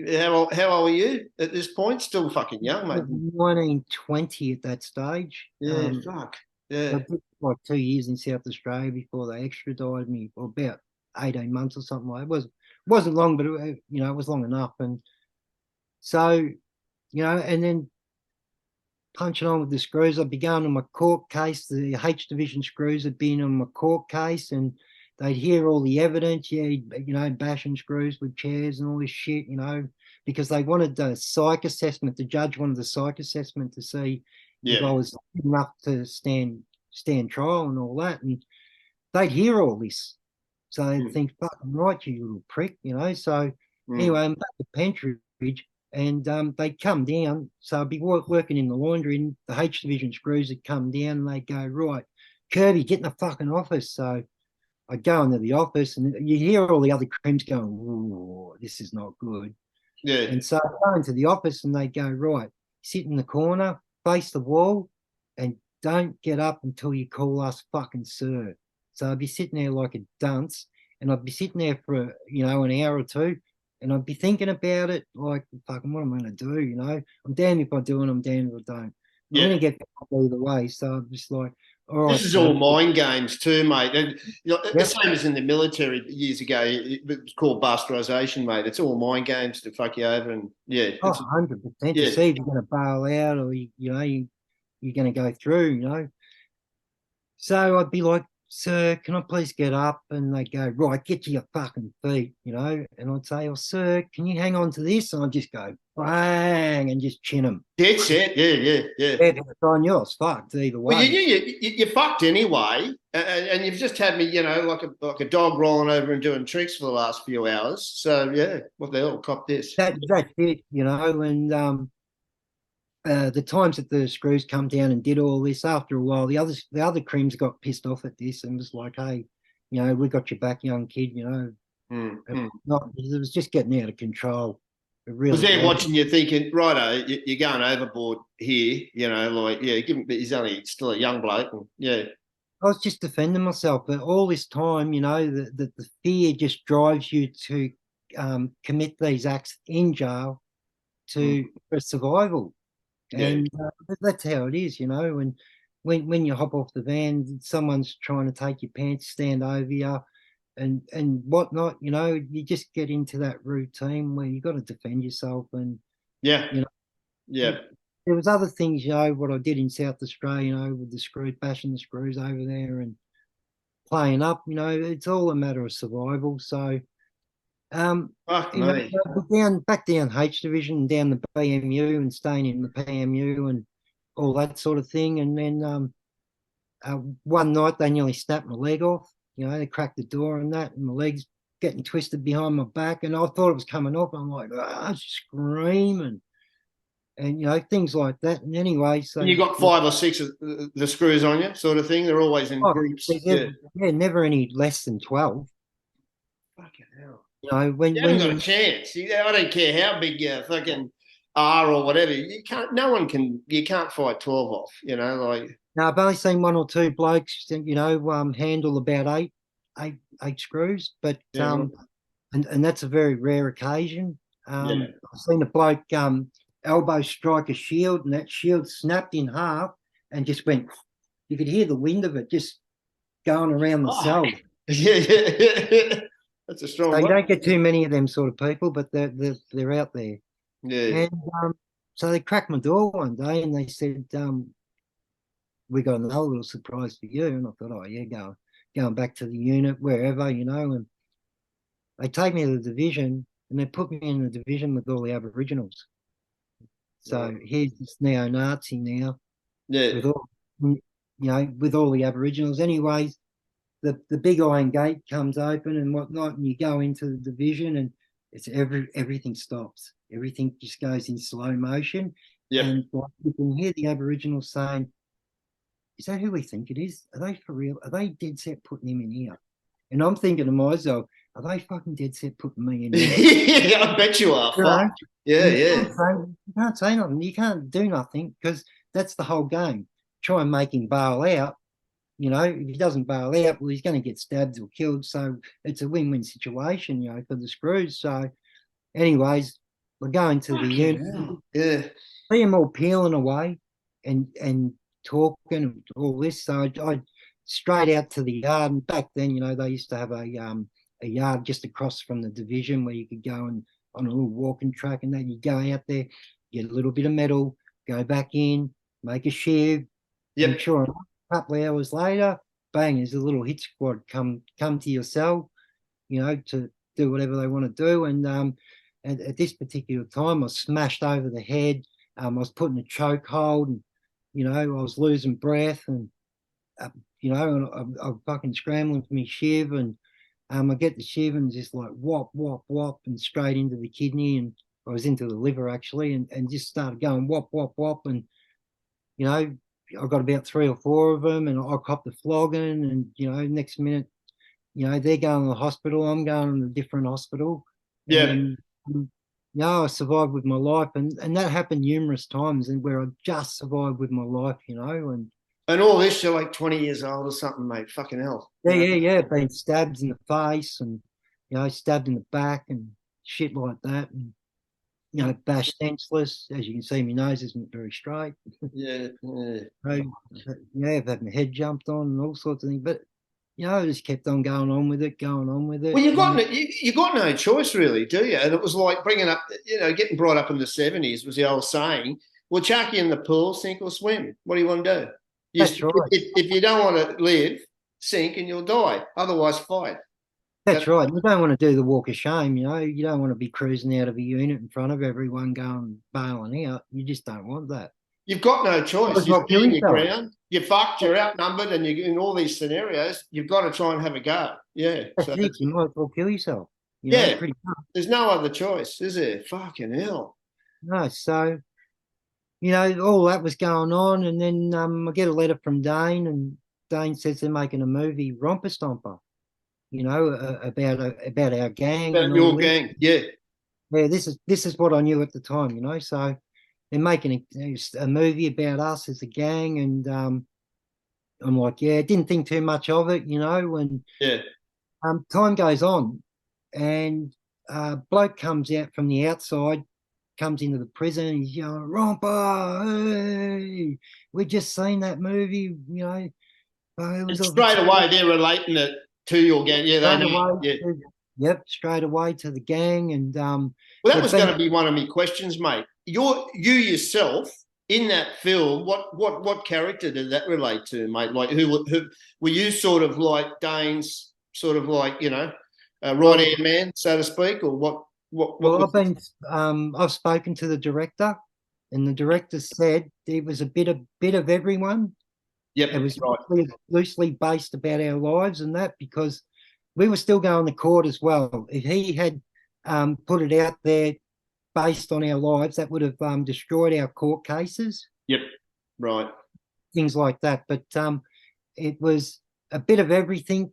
B: How old are you at this point? Still fucking young, mate.
C: 19, 20 at that stage.
B: Fuck. Yeah.
C: I did like 2 years in South Australia before they extradited me, or about 18 months or something like that. It wasn't long, but it was long enough. And so, and then punching on with the screws. I'd be going on my court case. The H Division screws had been on my court case, and they'd hear all the evidence. Bashing screws with chairs and all this shit, because they wanted the psych assessment. The judge wanted the psych assessment to see if I was enough to stand trial and all that. And they'd hear all this. So they'd think, fucking right, you little prick, So anyway, I'm back to Pentridge. And they'd come down, so I'd be working in the laundry, and the H Division screws would come down, and they'd go, right, Kirby, get in the fucking office. So I'd go into the office, and you hear all the other crims going, ooh, this is not good.
B: Yeah.
C: And so I'd go into the office, and they'd go, right, sit in the corner, face the wall, and don't get up until you call us fucking sir. So I'd be sitting there like a dunce, and I'd be sitting there for, an hour or two, and I'd be thinking about it like, fucking, what am I going to do? I'm damned if I do and I'm damned if I don't. I'm going to get either way. So I'm just like, all right.
B: This is all mind games too, mate. And the
C: Yep.
B: same as in the military years ago, it was called bastardization, mate. It's all mind games to fuck you over, and
C: Oh, 100%. To see if you're going to bail out or you're going to go through. So I'd be like, sir, can I please get up? And they go, right, get to your fucking feet, And I'd say, oh, sir, can you hang on to this? And I'd just go, bang, and just chin them.
B: that's it. Yeah.
C: Yeah, it's on yours, fucked either way.
B: Well, you're fucked anyway, and you've just had me, like a dog rolling over and doing tricks for the last few hours. So yeah, what the hell, cop this.
C: That's it, and the times that the screws come down and did all this, after a while, the other creams got pissed off at this and was like, hey, we got your back, young kid, It was just getting out of control. It really
B: was there watching you thinking, righto, you're going overboard here, he's only still a young bloke. And, yeah.
C: I was just defending myself, but all this time, the fear just drives you to commit these acts in jail for survival. And that's how it is, and when you hop off the van, someone's trying to take your pants, stand over you and whatnot, you just get into that routine where you got to defend yourself. And there was other things, what I did in South Australia, with the bashing the screws over there and playing up, it's all a matter of survival. So back down H Division, down the BMU and staying in the PMU and all that sort of thing. And then one night they nearly snapped my leg off. They cracked the door and that, and my leg's getting twisted behind my back, and I thought it was coming off. I'm like, screaming, and things like that. And anyway, so
B: and you got 5 or 6 of the screws on you, sort of thing. They're always in groups.
C: Never any less than 12.
B: Fucking hell.
C: When
B: you haven't got a chance. I don't care how big you fucking are or whatever. You can't. No one can. You can't fight 12 off.
C: No, I've only seen 1 or 2 blokes, handle about eight screws, but and that's a very rare occasion. I've seen a bloke elbow strike a shield, and that shield snapped in half and just went. You could hear the wind of it just going around the cell.
B: Yeah. That's a strong one.
C: You don't get too many of them sort of people, but they're out there.
B: Yeah.
C: And so they cracked my door one day and they said, we got another little surprise for you. And I thought, oh yeah, going back to the unit, wherever, and they take me to the division and they put me in the division with all the Aboriginals. So here's this neo-Nazi now.
B: Yeah.
C: With all the Aboriginals. Anyways, the big iron gate comes open and whatnot, and you go into the division and it's everything stops. Everything just goes in slow motion.
B: Yeah.
C: And you can hear the Aboriginals saying, is that who we think it is? Are they for real? Are they dead set putting him in here? And I'm thinking to myself, are they fucking dead set putting me in here?
B: Yeah, I bet you are. Yeah.
C: You can't say nothing. You can't do nothing because that's the whole game. Try and make him bail out. If he doesn't bail out, well, he's going to get stabbed or killed. So it's a win-win situation, for the screws. So anyways, we're going to the unit.
B: Yeah.
C: See them all peeling away and talking and all this. So I straight out to the yard. And back then, they used to have a yard just across from the division where you could go and on a little walking track, and then you go out there, get a little bit of metal, go back in, make a shiv.
B: Yep.
C: Sure enough, a couple of hours later, bang, there's a little hit squad come to your cell, to do whatever they want to do. And at this particular time, I was smashed over the head. I was put in a choke hold, and I was losing breath, and I'm fucking scrambling for my shiv, and I get the shiv and just like whop, whop, whop, and straight into the kidney, and I was into the liver actually, and just started going whop, whop, whop, and I got about 3 or 4 of them, and I copped the flogging, and next minute, they're going to the hospital, I'm going to a different hospital.
B: Yeah.
C: And, I survived with my life, and that happened numerous times, and where I just survived with my life, and
B: And all this, you're like 20 years old or something, mate. Fucking hell.
C: Yeah. Been stabbed in the face and, stabbed in the back and shit like that. And, bashed senseless. As you can see, my nose isn't very straight.
B: Yeah.
C: So, I've had my head jumped on and all sorts of things. But, I just kept on going on with it.
B: Well, you got no choice, really, do you? And it was like bringing up, getting brought up in the 70s was the old saying, well, chuck you in the pool, sink or swim. What do you want to do?
C: That's right.
B: If you don't want to live, sink and you'll die. Otherwise, fight.
C: That's right. You don't want to do the walk of shame, You don't want to be cruising out of a unit in front of everyone going bailing out. You just don't want that.
B: You've got no choice. You're in your ground. You're fucked. You're outnumbered, and you're in all these scenarios. You've got to try and have a go. Yeah.
C: You might as well kill yourself.
B: There's no other choice, is there? Fucking hell.
C: No. So, all that was going on, and then I get a letter from Dane, and Dane says they're making a movie, Romper Stomper. About our gang.
B: About your gang, yeah.
C: Yeah, this is what I knew at the time, So they're making a movie about us as a gang, and I'm like, didn't think too much of it, And time goes on, and bloke comes out from the outside, comes into the prison, and he's yelling, "Romper, hey, we just seen that movie,
B: And straight away they're relating it to your gang.
C: Yep, straight away to the gang. And
B: well, that was going to be one of my questions, mate. You yourself in that film, what character did that relate to, mate? Like who were you, sort of like Dane's sort of like, right-hand man, so to speak, or what?
C: I've spoken to the director, and the director said it was a bit of everyone.
B: Yep,
C: it was
B: right.
C: loosely based about our lives and that, because we were still going to court as well. If he had put it out there based on our lives, that would have destroyed our court cases.
B: Yep, right.
C: Things like that. But it was a bit of everything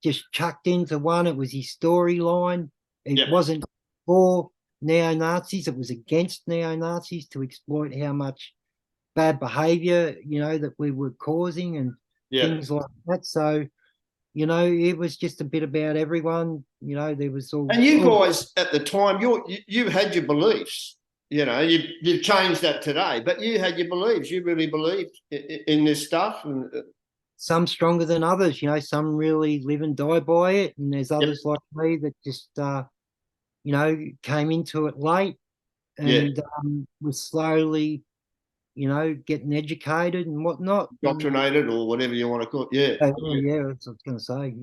C: just chucked into one. It was his storyline. It wasn't for neo-Nazis. It was against neo-Nazis to exploit how much bad behavior, that we were causing and things like that. So, it was just a bit about everyone. There was all.
B: And you guys at the time, you had your beliefs. You've changed that today, but you had your beliefs. You really believed in this stuff, and
C: some stronger than others. Some really live and die by it, and there's others like me that just, came into it late and was slowly, getting educated and whatnot.
B: Indoctrinated or whatever you want to call it. Yeah.
C: That's what I was going to say.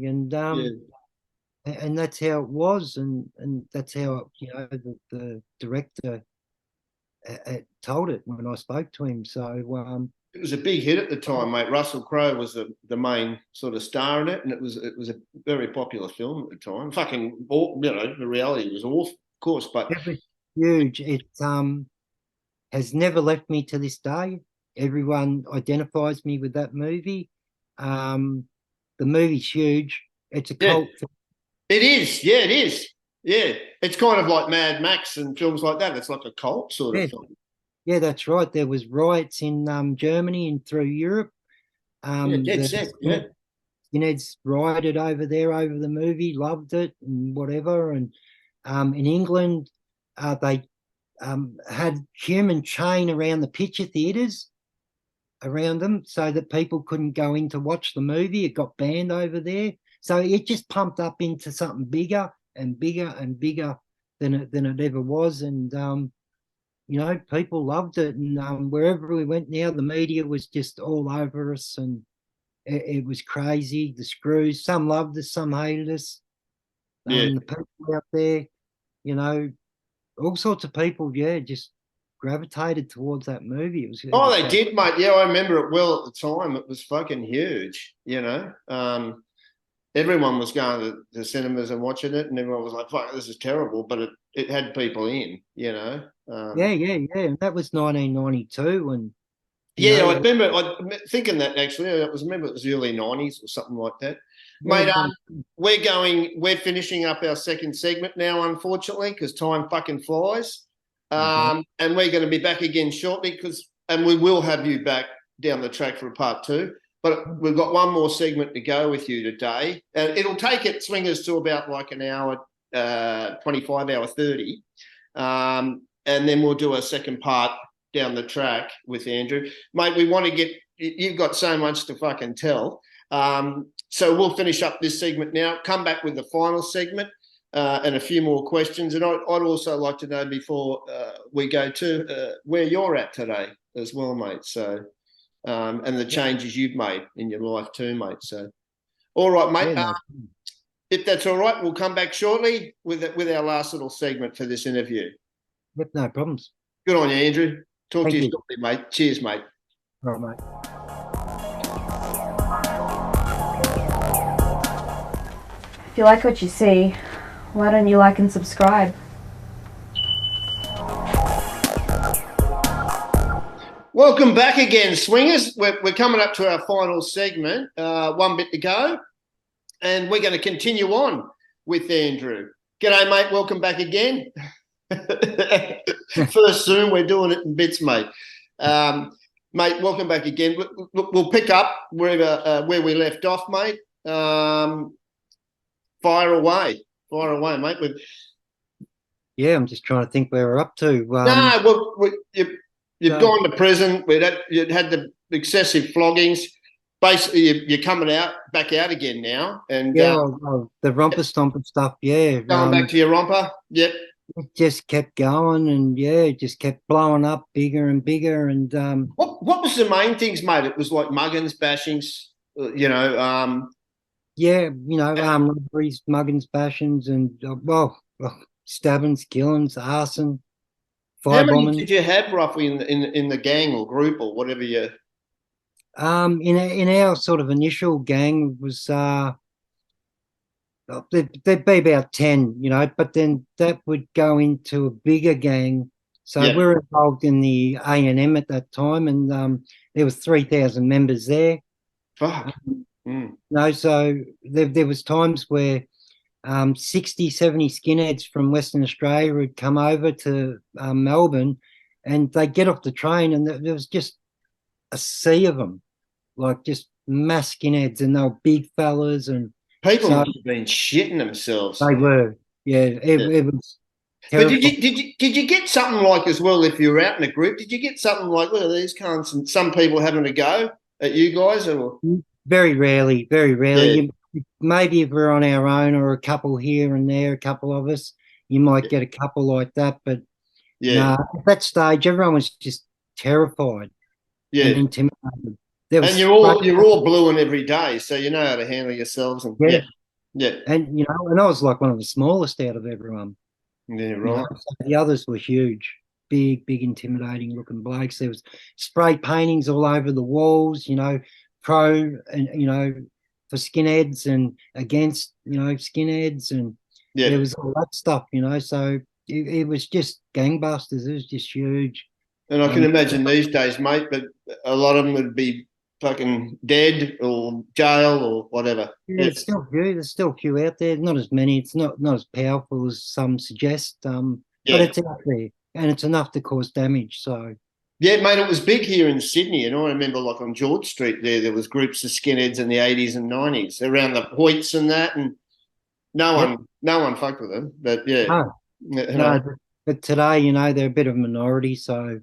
C: And that's how it was. And that's how, the director told it when I spoke to him. So
B: it was a big hit at the time, mate. Russell Crowe was the main sort of star in it, and it was a very popular film at the time. Fucking, the reality was awful, of course, but
C: it was huge. It has never left me to this day. Everyone identifies me with that movie. The movie's huge. It's a cult film.
B: It is. Yeah, it is. Yeah. It's kind of like Mad Max and films like that. It's like a cult sort of film.
C: Yeah, that's right. There was riots in Germany and through Europe. Skinheads rioted over there over the movie, loved it and whatever. And in England, they had human chain around the picture theatres around them so that people couldn't go in to watch the movie. It got banned over there. So it just pumped up into something bigger and bigger and bigger than it ever was. And, people loved it. And wherever we went now, the media was just all over us, and it was crazy. The screws, some loved us, some hated us. The people out there, all sorts of people, just gravitated towards that movie.
B: They did, mate. Yeah, I remember it well at the time. It was fucking huge, Everyone was going to the cinemas and watching it, and everyone was like, fuck, this is terrible, but it had people in,
C: And that was 1992. And
B: I remember thinking that, actually. I remember it was the early 90s or something like that. Mate, we're finishing up our second segment now, unfortunately, because time fucking flies. And we're going to be back again shortly, and we will have you back down the track for a part 2. But we've got one more segment to go with you today. And it'll take it, Swingers, to about like an hour, 25, hour 30. And then we'll do a second part down the track with Andrew. Mate, we want to get, you've got so much to fucking tell. So we'll finish up this segment now, come back with the final segment and a few more questions. And I'd also like to know before we go to where you're at today as well, mate. So, and the changes you've made in your life too, mate. So, all right, mate.
C: Yeah,
B: if that's all right, we'll come back shortly with our last little segment for this interview.
C: Yep, no problems.
B: Good on you, Andrew. Talk to you
C: you
B: shortly, mate. Cheers, mate.
C: All right, mate.
A: If you like what you see, why don't you like and subscribe?
B: Welcome back again, Swingers. We're coming up to our final segment, one bit to go, and we're going to continue on with Andrew. G'day, mate. Welcome back again. First Zoom, we're doing it in bits, mate. Mate, welcome back again. We'll pick up where we left off, mate. Fire away, mate.
C: Yeah, I'm just trying to think where we're up to.
B: You've gone to prison. You'd had the excessive floggings. Basically, you're coming back out again now. And
C: the Romper Stomper stuff. Yeah,
B: going back to your romper. Yep.
C: It just kept going, and it just kept blowing up bigger and bigger. And
B: what was the main things, mate? It was like muggings, bashings,
C: robberies, muggings, bashings, and stabbings, killings, arson,
B: firebombing. How many
C: firebombing.
B: did you have roughly in the gang or group or whatever you?
C: In our sort of initial gang was there'd be about 10, but then that would go into a bigger gang. So we were involved in the A&M at that time, and there was 3,000 members there.
B: Fuck.
C: So there was times where 60, 70 skinheads from Western Australia would come over to Melbourne, and they'd get off the train, and there was just a sea of them, like just mass skinheads, and they were big fellas, and
B: people must have been shitting themselves.
C: They were, it was
B: terrible. But did you get something like, as well, if you were out in a group, did you get something like, look at these cunts, and some people having a go at you guys? Or
C: very rarely. Maybe if we're on our own, or a couple here and there, a couple of us, you might get a couple like that. But at that stage, everyone was just terrified and intimidated.
B: And you're all blueing every day, so you know how to handle yourselves. And
C: and and I was like one of the smallest out of everyone.
B: Yeah, right.
C: So the others were huge, big, intimidating looking blokes. There was spray paintings all over the walls, pro and for skinheads and against skinheads, and there was all that stuff. So it was just gangbusters. It was just huge.
B: And I can imagine these days, mate, but a lot of them would be fucking dead or jail or whatever.
C: There's still a few out there. Not as many. It's not as powerful as some suggest. But it's out there, and it's enough to cause damage. So
B: yeah, mate, it was big here in Sydney, and I remember, like, on George Street there was groups of skinheads in the 80s and 90s around the Hoyts and that, and no one fucked with them. But but today,
C: they're a bit of a minority, so.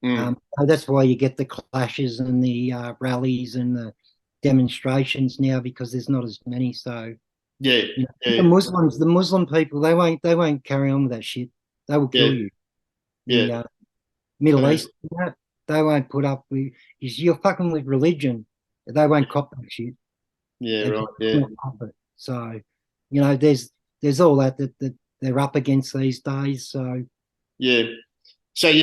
C: So that's why you get the clashes and the rallies and the demonstrations now, because there's not as many. So the Muslim people, they won't carry on with that shit. They will kill you. The Middle East, they won't put up with. You're fucking with religion. They won't cop that shit. So there's all that they're up against these days. So
B: So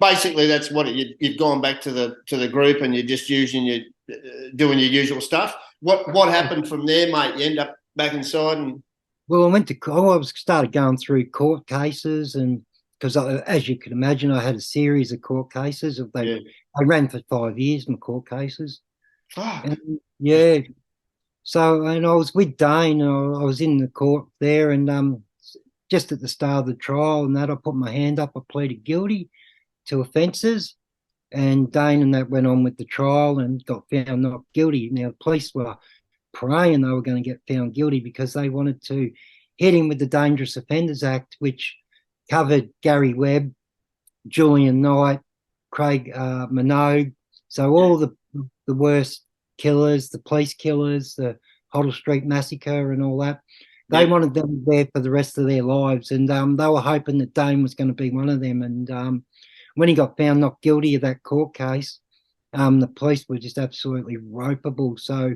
B: basically that's what you've gone back to the group, and you're just doing your usual stuff. What happened from there, mate? You end up back inside, and
C: I started going through court cases, and because as you can imagine, I had a series of court cases. I ran for 5 years, my court cases.
B: Fuck.
C: And, so, and I was with Dane, and I was in the court there, and just at the start of the trial and that, I put my hand up. I pleaded guilty to offences, And Dane and that went on with the trial and got found not guilty. Now, the police were praying they were going to get found guilty because they wanted to hit him with the Dangerous Offenders Act, which covered Gary Webb, Julian Knight, Craig Minogue. So all the worst killers, the police killers, the Hoddle Street Massacre and all that, they wanted them there for the rest of their lives. And they were hoping that Dane was going to be one of them. And when he got found not guilty of that court case, the police were just absolutely ropeable. So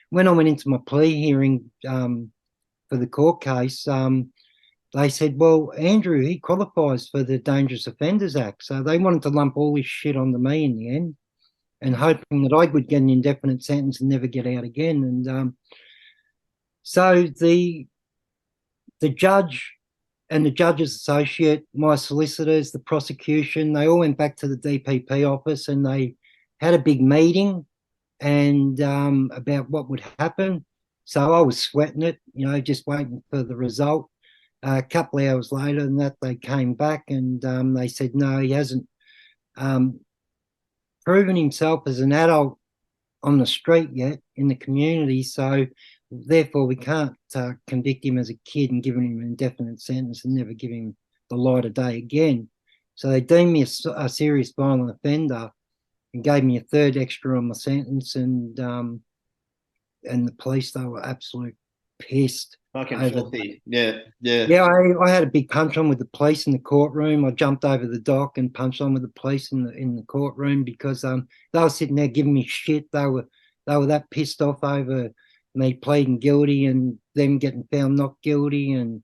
C: when I went into my plea hearing for the court case, they said, well, Andrew, he qualifies for the Dangerous Offenders Act. So they wanted to lump all this shit onto me in the end and hoping that I would get an indefinite sentence and never get out again. And so the judge and the judge's associate, my solicitors, the prosecution, they all went back to the DPP office and they had a big meeting and about what would happen. So I was sweating it, just waiting for the result. A couple of hours later than that, they came back and they said, no, he hasn't proven himself as an adult on the street yet in the community. So therefore, we can't convict him as a kid and give him an indefinite sentence and never give him the light of day again. So they deemed me a serious violent offender and gave me a third extra on my sentence. And the police, they were absolutely pissed.
B: Fucking filthy. Yeah.
C: I had a big punch on with the police in the courtroom. I jumped over the dock and punched on with the police in the courtroom because they were sitting there giving me shit. They were that pissed off over me pleading guilty and them getting found not guilty. And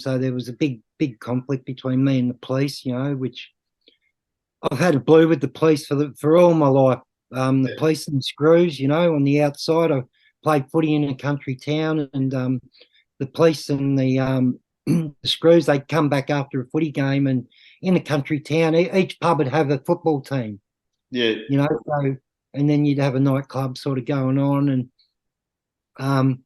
C: so there was a big conflict between me and the police, which I've had a blue with the police for all my life. The police and screws, on the outside. I played footy in a country town, and the police and the screws, they'd come back after a footy game, and in a country town, each pub would have a football team.
B: Yeah.
C: So, and then you'd have a nightclub sort of going on. And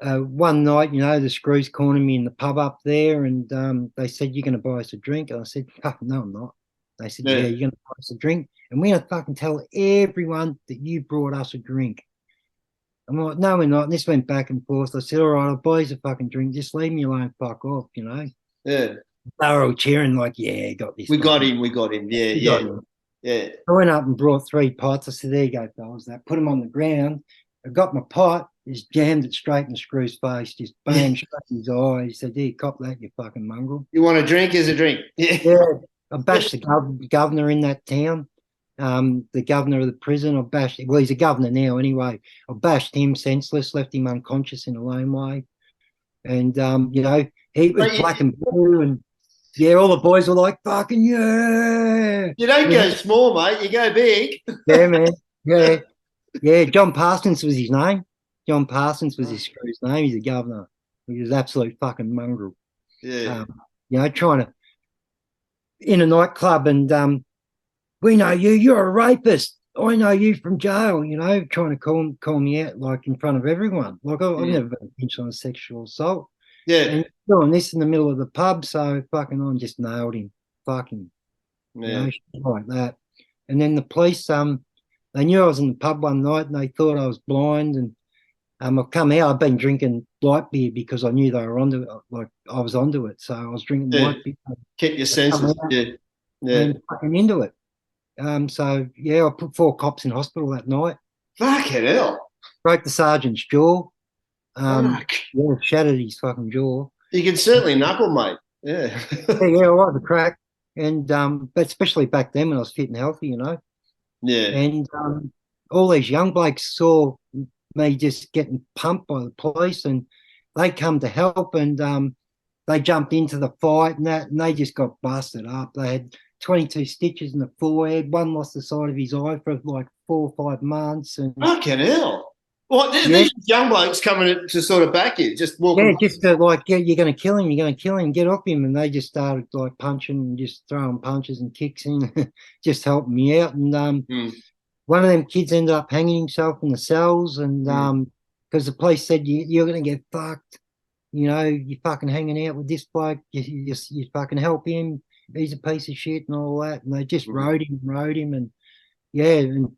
C: one night, the screws cornered me in the pub up there, and they said, "You're going to buy us a drink?" And I said, "Oh, no, I'm not." They said, "Yeah, you're going to buy us a drink, and we're going to fucking tell everyone that you brought us a drink." I'm like, "No, we're not." And this went back and forth. I said, "All right, I'll buy you a fucking drink. Just leave me alone. Fuck off,
B: Yeah.
C: They were all cheering like, "Yeah, got this.
B: We got him. Yeah. Yeah.
C: I went up and brought 3 pots. I said, "There you go, fellas." That put them on the ground. I got my pot, just jammed it straight in the screw's face, just bang, straight in his eye. He said, "Here, cop that, you fucking mongrel."
B: You want a drink? Here's a drink.
C: Yeah. I bashed the governor in that town. The governor of the prison, I bashed him. Well, he's a governor now anyway. I bashed him senseless, left him unconscious in a laneway. And, he was black and blue. And, yeah, all the boys were like, "Fucking yeah."
B: You don't go small, mate. You go big.
C: Yeah, man. Yeah. Yeah, John Parsons was his name. John Parsons was his name. He's a governor. He was absolute fucking mongrel.
B: Yeah.
C: Trying to, in a nightclub, and we know you. You're a rapist. I know you from jail. Trying to call me out like in front of everyone. Like I've never been pinched on a sexual assault.
B: Yeah.
C: And doing this in the middle of the pub, so fucking I just nailed him. Fucking, shit like that. And then the police, they knew I was in the pub one night and they thought I was blind. And I've come out. I've been drinking light beer because I knew they were onto it. Like I was onto it, so I was drinking light beer.
B: Keep your senses. Yeah.
C: And fucking into it. So I put 4 cops in hospital that night.
B: Fucking hell.
C: Broke the sergeant's jaw. Shattered his fucking jaw.
B: You can certainly knuckle, mate. Yeah.
C: I was a crack. And but especially back then when I was fit and healthy,
B: Yeah.
C: And all these young blokes saw me just getting pumped by the police, and they come to help, and they jumped into the fight and that, and they just got busted up. They had 22 stitches in the forehead. One lost the side of his eye for like 4 or 5 months. And
B: fucking hell. Well, these young blokes coming to sort of back you, just walking.
C: Yeah, just you're going to kill him, get off him. And they just started like punching and just throwing punches and kicks in, just helping me out. And one of them kids ended up hanging himself in the cells. And because the police said, you're going to get fucked. You're fucking hanging out with this bloke. You fucking help him. he's a piece of shit and all that. And they just wrote him, and yeah, and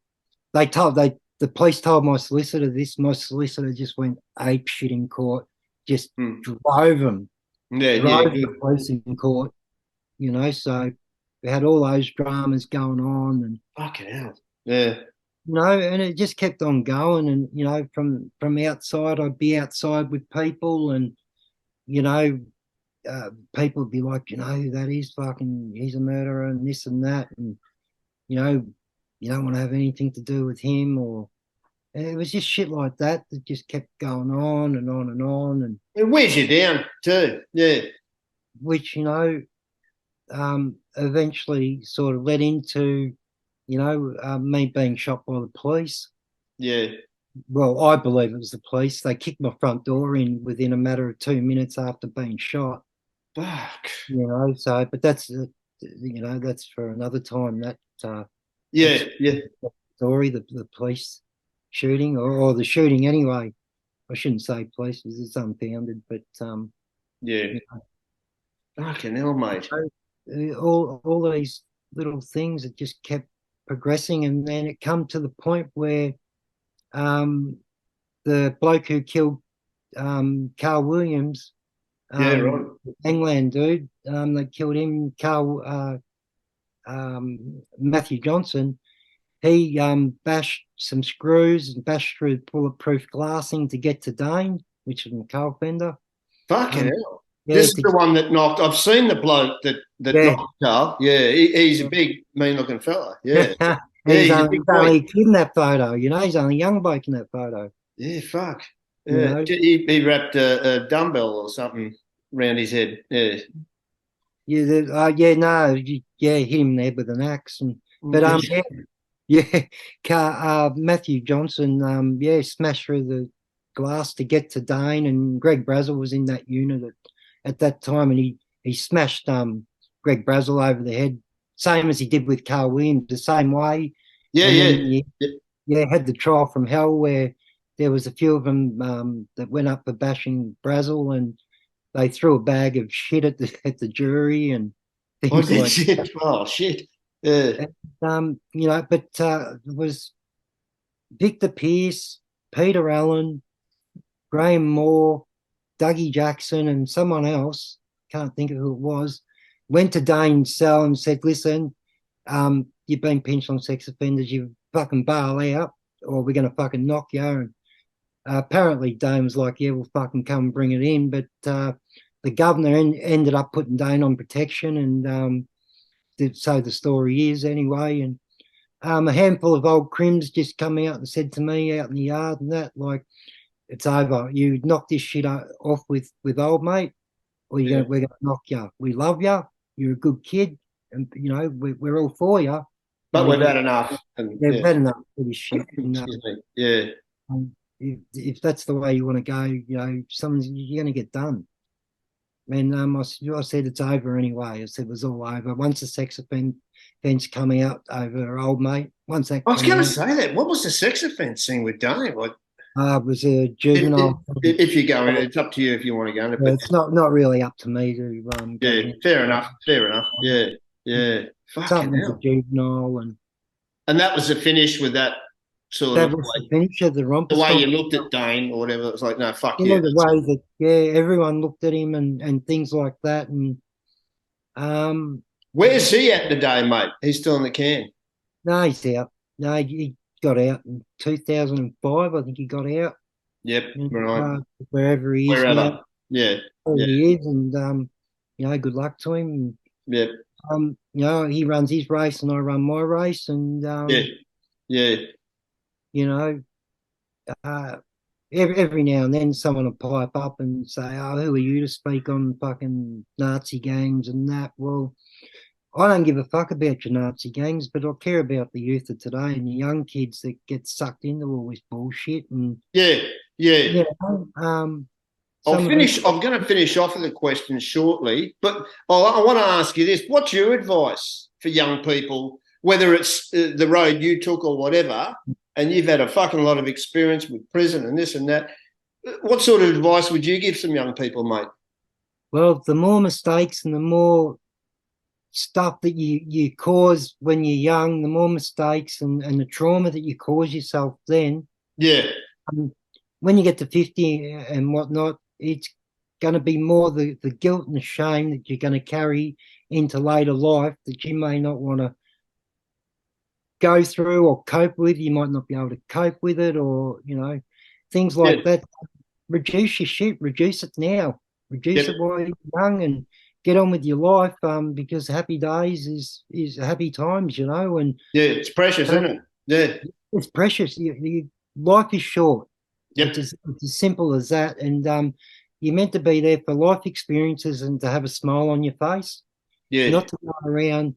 C: the police told my solicitor this. My solicitor just went ape shit in court, just drove him, the police in court, you know. So we had all those dramas going on, and
B: fucking hell, yeah.
C: You know, and it just kept on going. And, you know, from outside, I'd be outside with people, and, you know, people would be like, you know, who that is, fucking, he's a murderer and this and that. And, you know, you don't want to have anything to do with him. Or it was just shit like that just kept going on and on and on. And
B: it wears you down too, yeah.
C: Which, you know, eventually sort of led into, you know, me being shot by the police.
B: Yeah.
C: Well, I believe it was the police. They kicked my front door in within a matter of 2 minutes after being shot.
B: Fuck.
C: You know, so, but that's, you know, that's for another time. That,
B: yeah.
C: Story, the police shooting, or the shooting anyway. I shouldn't say police because it's unfounded, but,
B: yeah. You know, fucking hell, mate.
C: All these little things that just kept progressing, and then it come to the point where the bloke who killed Carl Williams,
B: right,
C: England dude, they killed him, Matthew Johnson. He bashed some screws and bashed through bulletproof glassing to get to Dane, which is a coal fender.
B: Fucking hell. Yeah, this is the one that knocked. I've seen the bloke that knocked Carl. Yeah, he's a big, mean-looking fella. Yeah,
C: he's only a kid in that photo. You know, he's only a young bloke in that photo.
B: Yeah, fuck. Yeah, you know? He wrapped a dumbbell or something around his head. Yeah.
C: Yeah, hit him there with an axe. But Matthew Johnson, smashed through the glass to get to Dane, and Greg Brazel was in that unit at that time, and he smashed Greg Brazel over the head, same as he did with Carl Williams, the same way. Had the trial from hell where there was a few of them that went up for bashing Brazel, and they threw a bag of shit at the jury and things like
B: shit. That. Oh shit! Yeah.
C: And, you know, but it was Victor Pearce, Peter Allen, Graham Moore, Dougie Jackson, and someone else, can't think of who it was, went to Dane's cell and said, listen, you've been pinched on sex offenders, you fucking bail out or we're going to fucking knock you. And apparently Dane was like, yeah, we'll fucking come and bring it in. But the governor ended up putting Dane on protection, and so the story is anyway. And a handful of old crims just come out and said to me out in the yard and that, like, it's over. You knock this shit off with old mate, or we're going to knock you. We love you. You're a good kid, and you know we're all for you.
B: But we've had enough.
C: We've had enough of this shit.
B: And,
C: if that's the way you want to go, you know, you're going to get done. And I said it's over anyway. I said it was all over once the sex offense come out over old mate. Once that,
B: I was going to say that. What was the sex offence thing with Dane? Like,
C: it was a juvenile.
B: If you go in, it's up to you if you want to go in it. But
C: it's not really up to me to.
B: Fair enough. Yeah.
C: Something with juvenile,
B: and that was the finish with that sort
C: that
B: of.
C: That was the finish of the Romper.
B: The way you looked at Dane or whatever, it was like, no, fuck you.
C: The way that everyone looked at him and things like that, and
B: where's he at today, mate? He's still in the can.
C: No, he's out. No, he got out in 2005. I think he got out.
B: Yep, right.
C: Wherever he is now.
B: Yeah.
C: He is, and you know, good luck to him.
B: Yep.
C: You know, he runs his race and I run my race, and you know, every now and then someone will pipe up and say, "Oh, who are you to speak on fucking Nazi gangs and that?" Well, I don't give a fuck about your Nazi gangs, but I care about the youth of today and the young kids that get sucked into all this bullshit. And
B: I'm going to finish off with a question shortly, but I want to ask you this: what's your advice for young people, whether it's the road you took or whatever, and you've had a fucking lot of experience with prison and this and that? What sort of advice would you give some young people, mate?
C: Well, the more mistakes and the more stuff that you cause when you're young, the more mistakes and the trauma that you cause yourself then.
B: Yeah.
C: When you get to 50 and whatnot, it's going to be more the guilt and the shame that you're going to carry into later life that you may not want to go through or cope with. You might not be able to cope with it, or, you know, things like that. Reduce your shit, reduce it now, reduce it while you're young, and get on with your life, because happy days is happy times, you know. And
B: it's precious, isn't it? Yeah,
C: it's precious. Life is short.
B: Yep.
C: It's as simple as that. And you're meant to be there for life experiences and to have a smile on your face.
B: Yeah.
C: Not to go around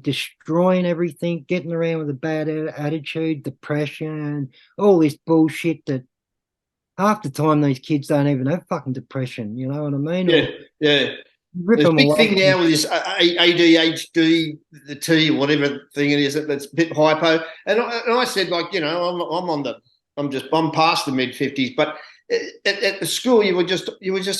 C: destroying everything, getting around with a bad attitude, depression, all this bullshit that half the time these kids don't even have fucking depression. You know what I mean?
B: Yeah. There's a big thing now with this ADHD, the T, or whatever thing it is that's a bit hypo. And I said, like, you know, I'm past the mid-50s, but at the school you were just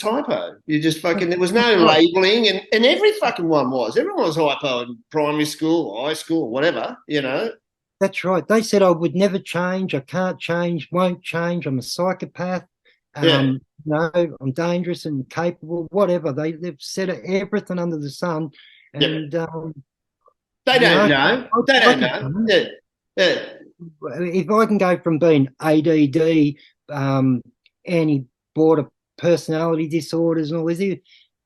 B: hypo. You just fucking, there was no labelling, and every fucking one was. Everyone was hypo in primary school or high school or whatever, you know.
C: That's right. They said I would never change. I can't change, won't change. I'm a psychopath. You know, I'm dangerous and capable, whatever. They've said everything under the sun. And
B: they don't know. They don't know. Yeah.
C: If I can go from being ADD, anti-border personality disorders and all this,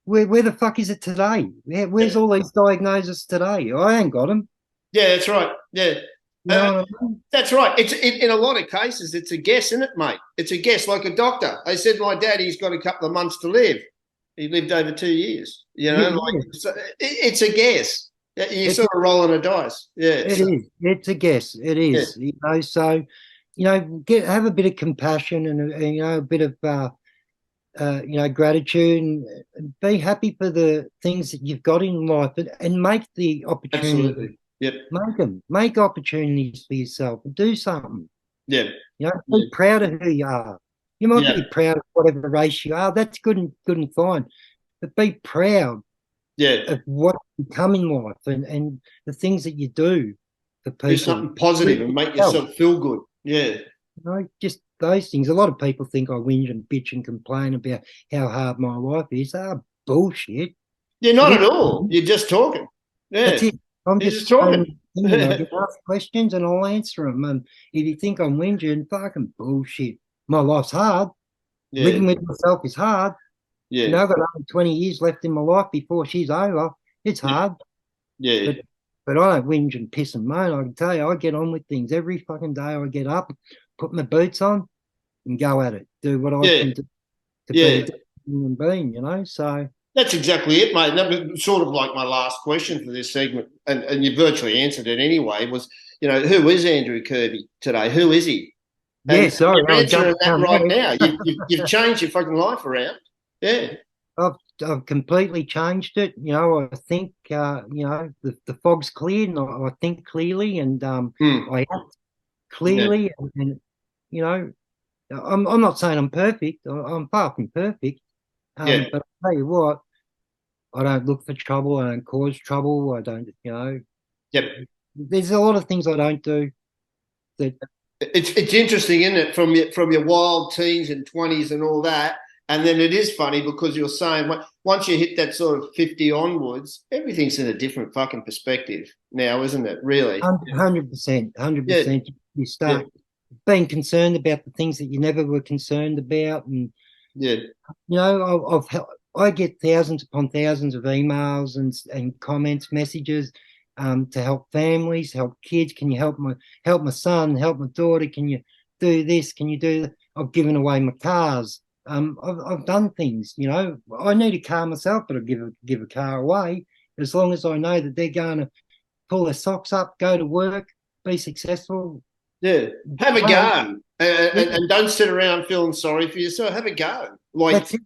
C: where the fuck is it today? Where's all these diagnoses today? I ain't got them.
B: Yeah, that's right. Yeah.
C: You know what I mean?
B: That's right. It's in a lot of cases, it's a guess, isn't it, mate? It's a guess, like a doctor. They said my daddy's got a couple of months to live. He lived over 2 years. You know, so it's a guess. You're sort of rolling a dice. Yeah,
C: it is. It's a guess. It is. You know, so, you know, have a bit of compassion and you know, a bit of you know, gratitude, and be happy for the things that you've got in life, and make the opportunity.
B: Absolutely. Yep.
C: Make opportunities for yourself and do something.
B: Yeah.
C: You know, be proud of who you are. You might be proud of whatever race you are. That's good and fine. But be proud of what you become in life and the things that you do for people.
B: Do something positive and make yourself feel good. Yeah.
C: You know, just those things. A lot of people think I whinge and bitch and complain about how hard my life is. Bullshit.
B: Yeah, not at all. You're just talking. Yeah.
C: That's it. I'm just talking. You know, you ask questions and I'll answer them. And if you think I'm whinging, fucking bullshit. My life's hard.
B: Yeah.
C: Living with myself is hard.
B: Yeah.
C: You know, I've got only 20 years left in my life before she's over. It's hard.
B: Yeah.
C: But I don't whinge and piss and moan. I can tell you, I get on with things every fucking day. I get up, put my boots on, and go at it. Do what I think to be a human being, you know? So
B: that's exactly it, mate. That was sort of like my last question for this segment, and you virtually answered it anyway, was, you know, who is Andrew Kirby today? Who is he? And
C: sorry.
B: You're answering that right now. You've changed your fucking life around. Yeah.
C: I've completely changed it. You know, I think, you know, the fog's cleared, and I think clearly, and I act clearly, and, you know, I'm not saying I'm perfect. I'm far from perfect. But I'll tell you what, I don't look for trouble. I don't cause trouble. I don't, you know.
B: Yep.
C: There's a lot of things I don't do. That
B: it's interesting, isn't it, from your wild teens and 20s and all that. And then it is funny because you're saying once you hit that sort of 50 onwards, everything's in a different fucking perspective now, isn't it? Really?
C: 100%. 100%. You start being concerned about the things that you never were concerned about. And, you know, I get thousands upon thousands of emails and comments, messages to help families, help kids. Can you help my son, help my daughter? Can you do this? Can you do that? I've given away my cars. I've done things, you know. I need a car myself, but I'll give a car away as long as I know that they're going to pull their socks up, go to work, be successful.
B: Yeah, have a go, and don't sit around feeling sorry for yourself. Have a go. Like,
C: that's it.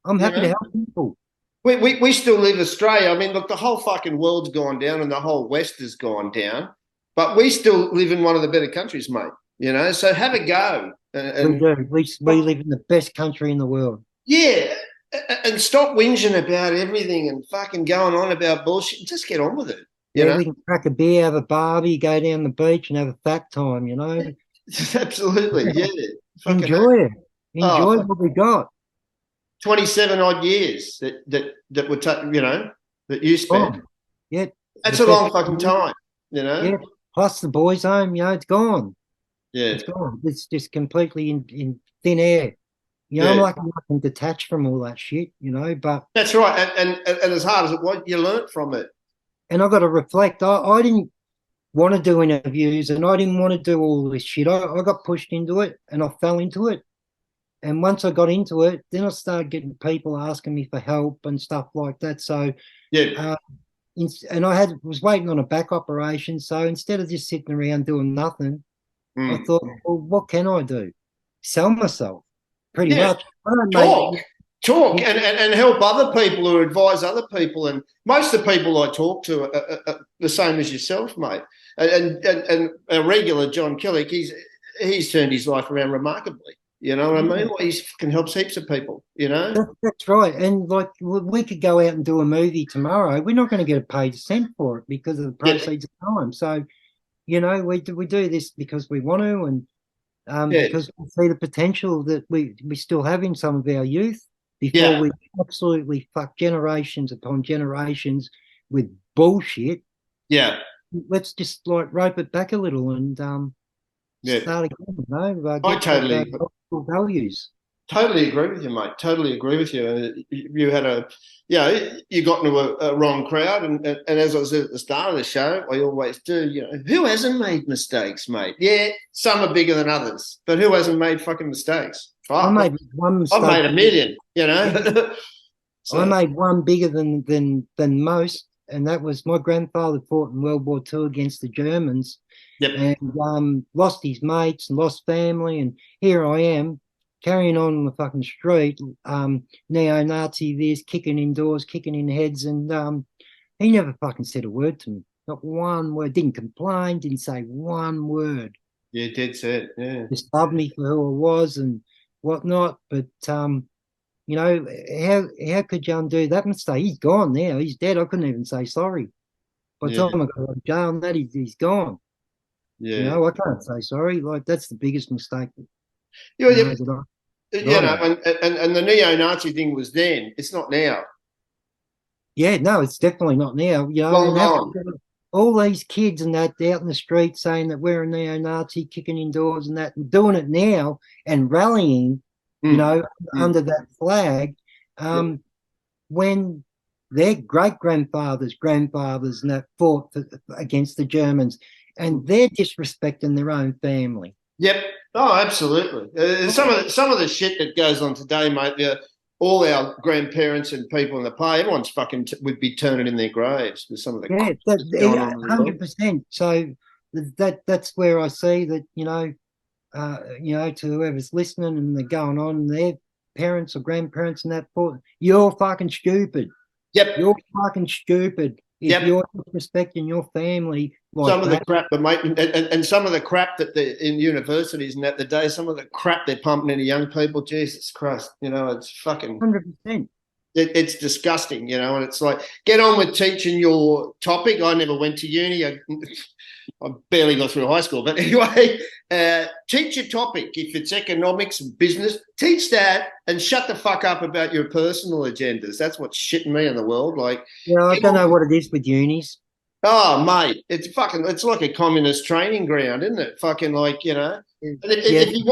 C: I'm happy to help people.
B: We still live Australia. I mean, look, the whole fucking world's gone down and the whole West has gone down, but we still live in one of the better countries, mate. You know, so have a go.
C: We do. We live in the best country in the world.
B: Yeah, And stop whinging about everything and fucking going on about bullshit. Just get on with it. You know?
C: We can crack a beer, have a barbie, go down the beach and have a fat time, you know.
B: Absolutely, yeah.
C: Enjoy it. Enjoy what we got.
B: 27 odd years that would take, that you spent.
C: Yeah.
B: That's a long fucking time,
C: Yeah. Plus the boys' home, it's gone.
B: Yeah.
C: It's gone. It's just completely in thin air. I'm like nothing detached from all that shit, but
B: that's right. And as hard as it was, you learnt from it.
C: And I got to reflect. I didn't want to do interviews and I didn't want to do all this shit. I got pushed into it and I fell into it. And once I got into it, then I started getting people asking me for help and stuff like that. So, and I was waiting on a back operation. So instead of just sitting around doing nothing, I thought, well, what can I do? Sell myself, pretty much.
B: Talk and help other people or advise other people. And most of the people I talk to are the same as yourself, mate. And a regular John Killick, he's turned his life around remarkably. You know what I mean? He fucking helps heaps of people, That's
C: right. And like we could go out and do a movie tomorrow. We're not going to get a paid cent for it because of the proceeds of time. So, we do this because we want to and because we see the potential that we still have in some of our youth before we absolutely fuck generations upon generations with bullshit.
B: Yeah.
C: Let's just like rope it back a little and start again,
B: I totally
C: values.
B: Totally agree with you, mate. Totally agree with you. And you had you got into a wrong crowd. And as I said at the start of the show, I always do, who hasn't made mistakes, mate? Yeah, some are bigger than others, but who hasn't made fucking mistakes?
C: I made one mistake.
B: I've made a million,
C: So. I made one bigger than most, and that was my grandfather fought in World War II against the Germans.
B: Yep.
C: And lost his mates and lost family, and here I am carrying on the fucking street, neo-Nazi this, kicking indoors, kicking in heads, and he never fucking said a word to me, not one word. Didn't complain, didn't say one word.
B: Yeah, dead set. Yeah,
C: just loved me for who I was and whatnot. But how could you undo that mistake? He's gone now. He's dead. I couldn't even say sorry. By the time I got out of jail and that, he's gone.
B: Yeah.
C: I can't say sorry. Like, that's the biggest mistake.
B: And the neo-Nazi thing was then. It's not now.
C: Yeah, no, it's definitely not now.
B: Long gone.
C: All these kids and that out in the street saying that we're a neo-Nazi, kicking indoors and that, and doing it now and rallying, under that flag, when their grandfathers and that fought against the Germans, and they're disrespecting their own family.
B: Yep. Oh, absolutely. Some of the shit that goes on today, mate. All our grandparents and people in the past, everyone's fucking would be turning in their graves with some of the
C: 100%. So that's where I see that to whoever's listening and they're going on, and their parents or grandparents and that, you're fucking stupid.
B: Yep.
C: You're fucking stupid if you're disrespecting your family.
B: Some of the crap, mate, and some of the crap that in universities and the day, some of the crap they're pumping into young people, Jesus Christ, it's fucking
C: 100%.
B: It's disgusting, and it's like, get on with teaching your topic. I never went to uni. I barely got through high school, but anyway, teach your topic. If it's economics and business, teach that and shut the fuck up about your personal agendas. That's what's shitting me in the world. Like,
C: I don't know what it is with unis.
B: Oh, mate, it's like a communist training ground, isn't it? Fucking like, if you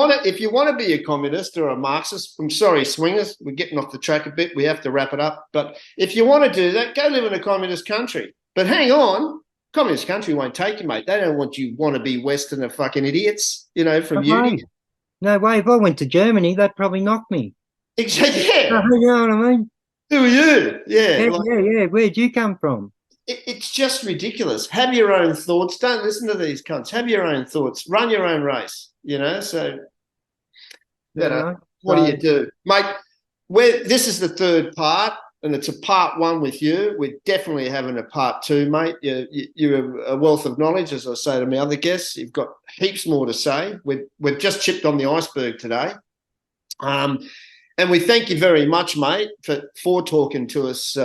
B: want to be a communist or a Marxist, I'm sorry, swingers, we're getting off the track a bit. We have to wrap it up. But if you want to do that, go live in a communist country. But hang on, communist country won't take you, mate. They don't want you wannabe Westerner fucking idiots, from uni.
C: No way. If I went to Germany, they'd probably knock me.
B: Exactly. Yeah.
C: You know what I mean?
B: Who are you? Yeah.
C: Yeah. Where'd you come from?
B: It's just ridiculous. Have your own thoughts. Don't listen to these cunts. Have your own thoughts. Run your own race, So, what do you do? Mate, this is the third part, and it's a part one with you. We're definitely having a part two, mate. You're a wealth of knowledge, as I say to my other guests. You've got heaps more to say. We've just chipped on the iceberg today. And we thank you very much, mate, for talking to us,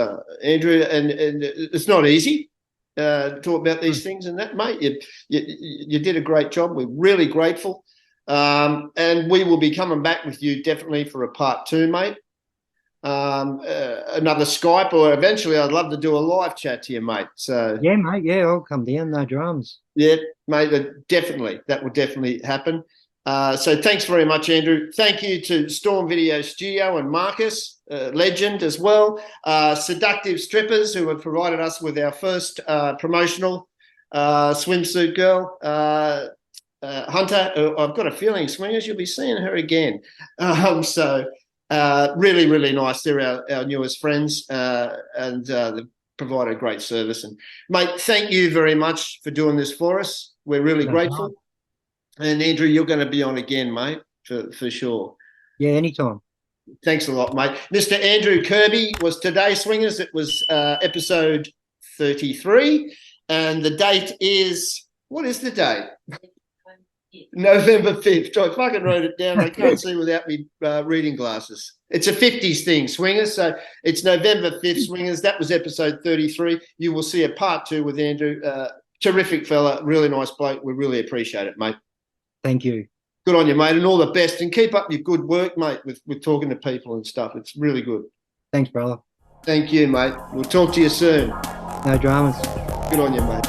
B: Andrew. And it's not easy to talk about these things and that, mate. You did a great job. We're really grateful. And we will be coming back with you definitely for a part 2, mate. Another Skype, or eventually I'd love to do a live chat to you, mate. So
C: yeah, mate. Yeah, I'll come down. No dramas.
B: Yeah, mate. That will definitely happen. So thanks very much, Andrew. Thank you to Storm Video Studio and Maccas, legend as well. Seductive Strippers, who have provided us with our first promotional swimsuit girl. Hunter, I've got a feeling, Swingers, you'll be seeing her again. Really, really nice. They're our newest friends, and they've provided great service. And mate, thank you very much for doing this for us. We're really grateful. And Andrew, you're going to be on again, mate, for sure.
C: Yeah, anytime.
B: Thanks a lot, mate. Mr Andrew Kirby was today, Swingers. It was episode 33, and the date is, what is the date? November 5th. I fucking wrote it down. I can't see without me reading glasses. It's a 50s thing, Swingers. So it's November 5th, Swingers. That was episode 33. You will see a part 2 with Andrew. Terrific fella, really nice bloke. We really appreciate it, mate.
C: Thank you.
B: Good on you, mate, and all the best. And keep up your good work, mate, with talking to people and stuff. It's really good.
C: Thanks, brother.
B: Thank you, mate. We'll talk to you soon.
C: No dramas.
B: Good on you, mate.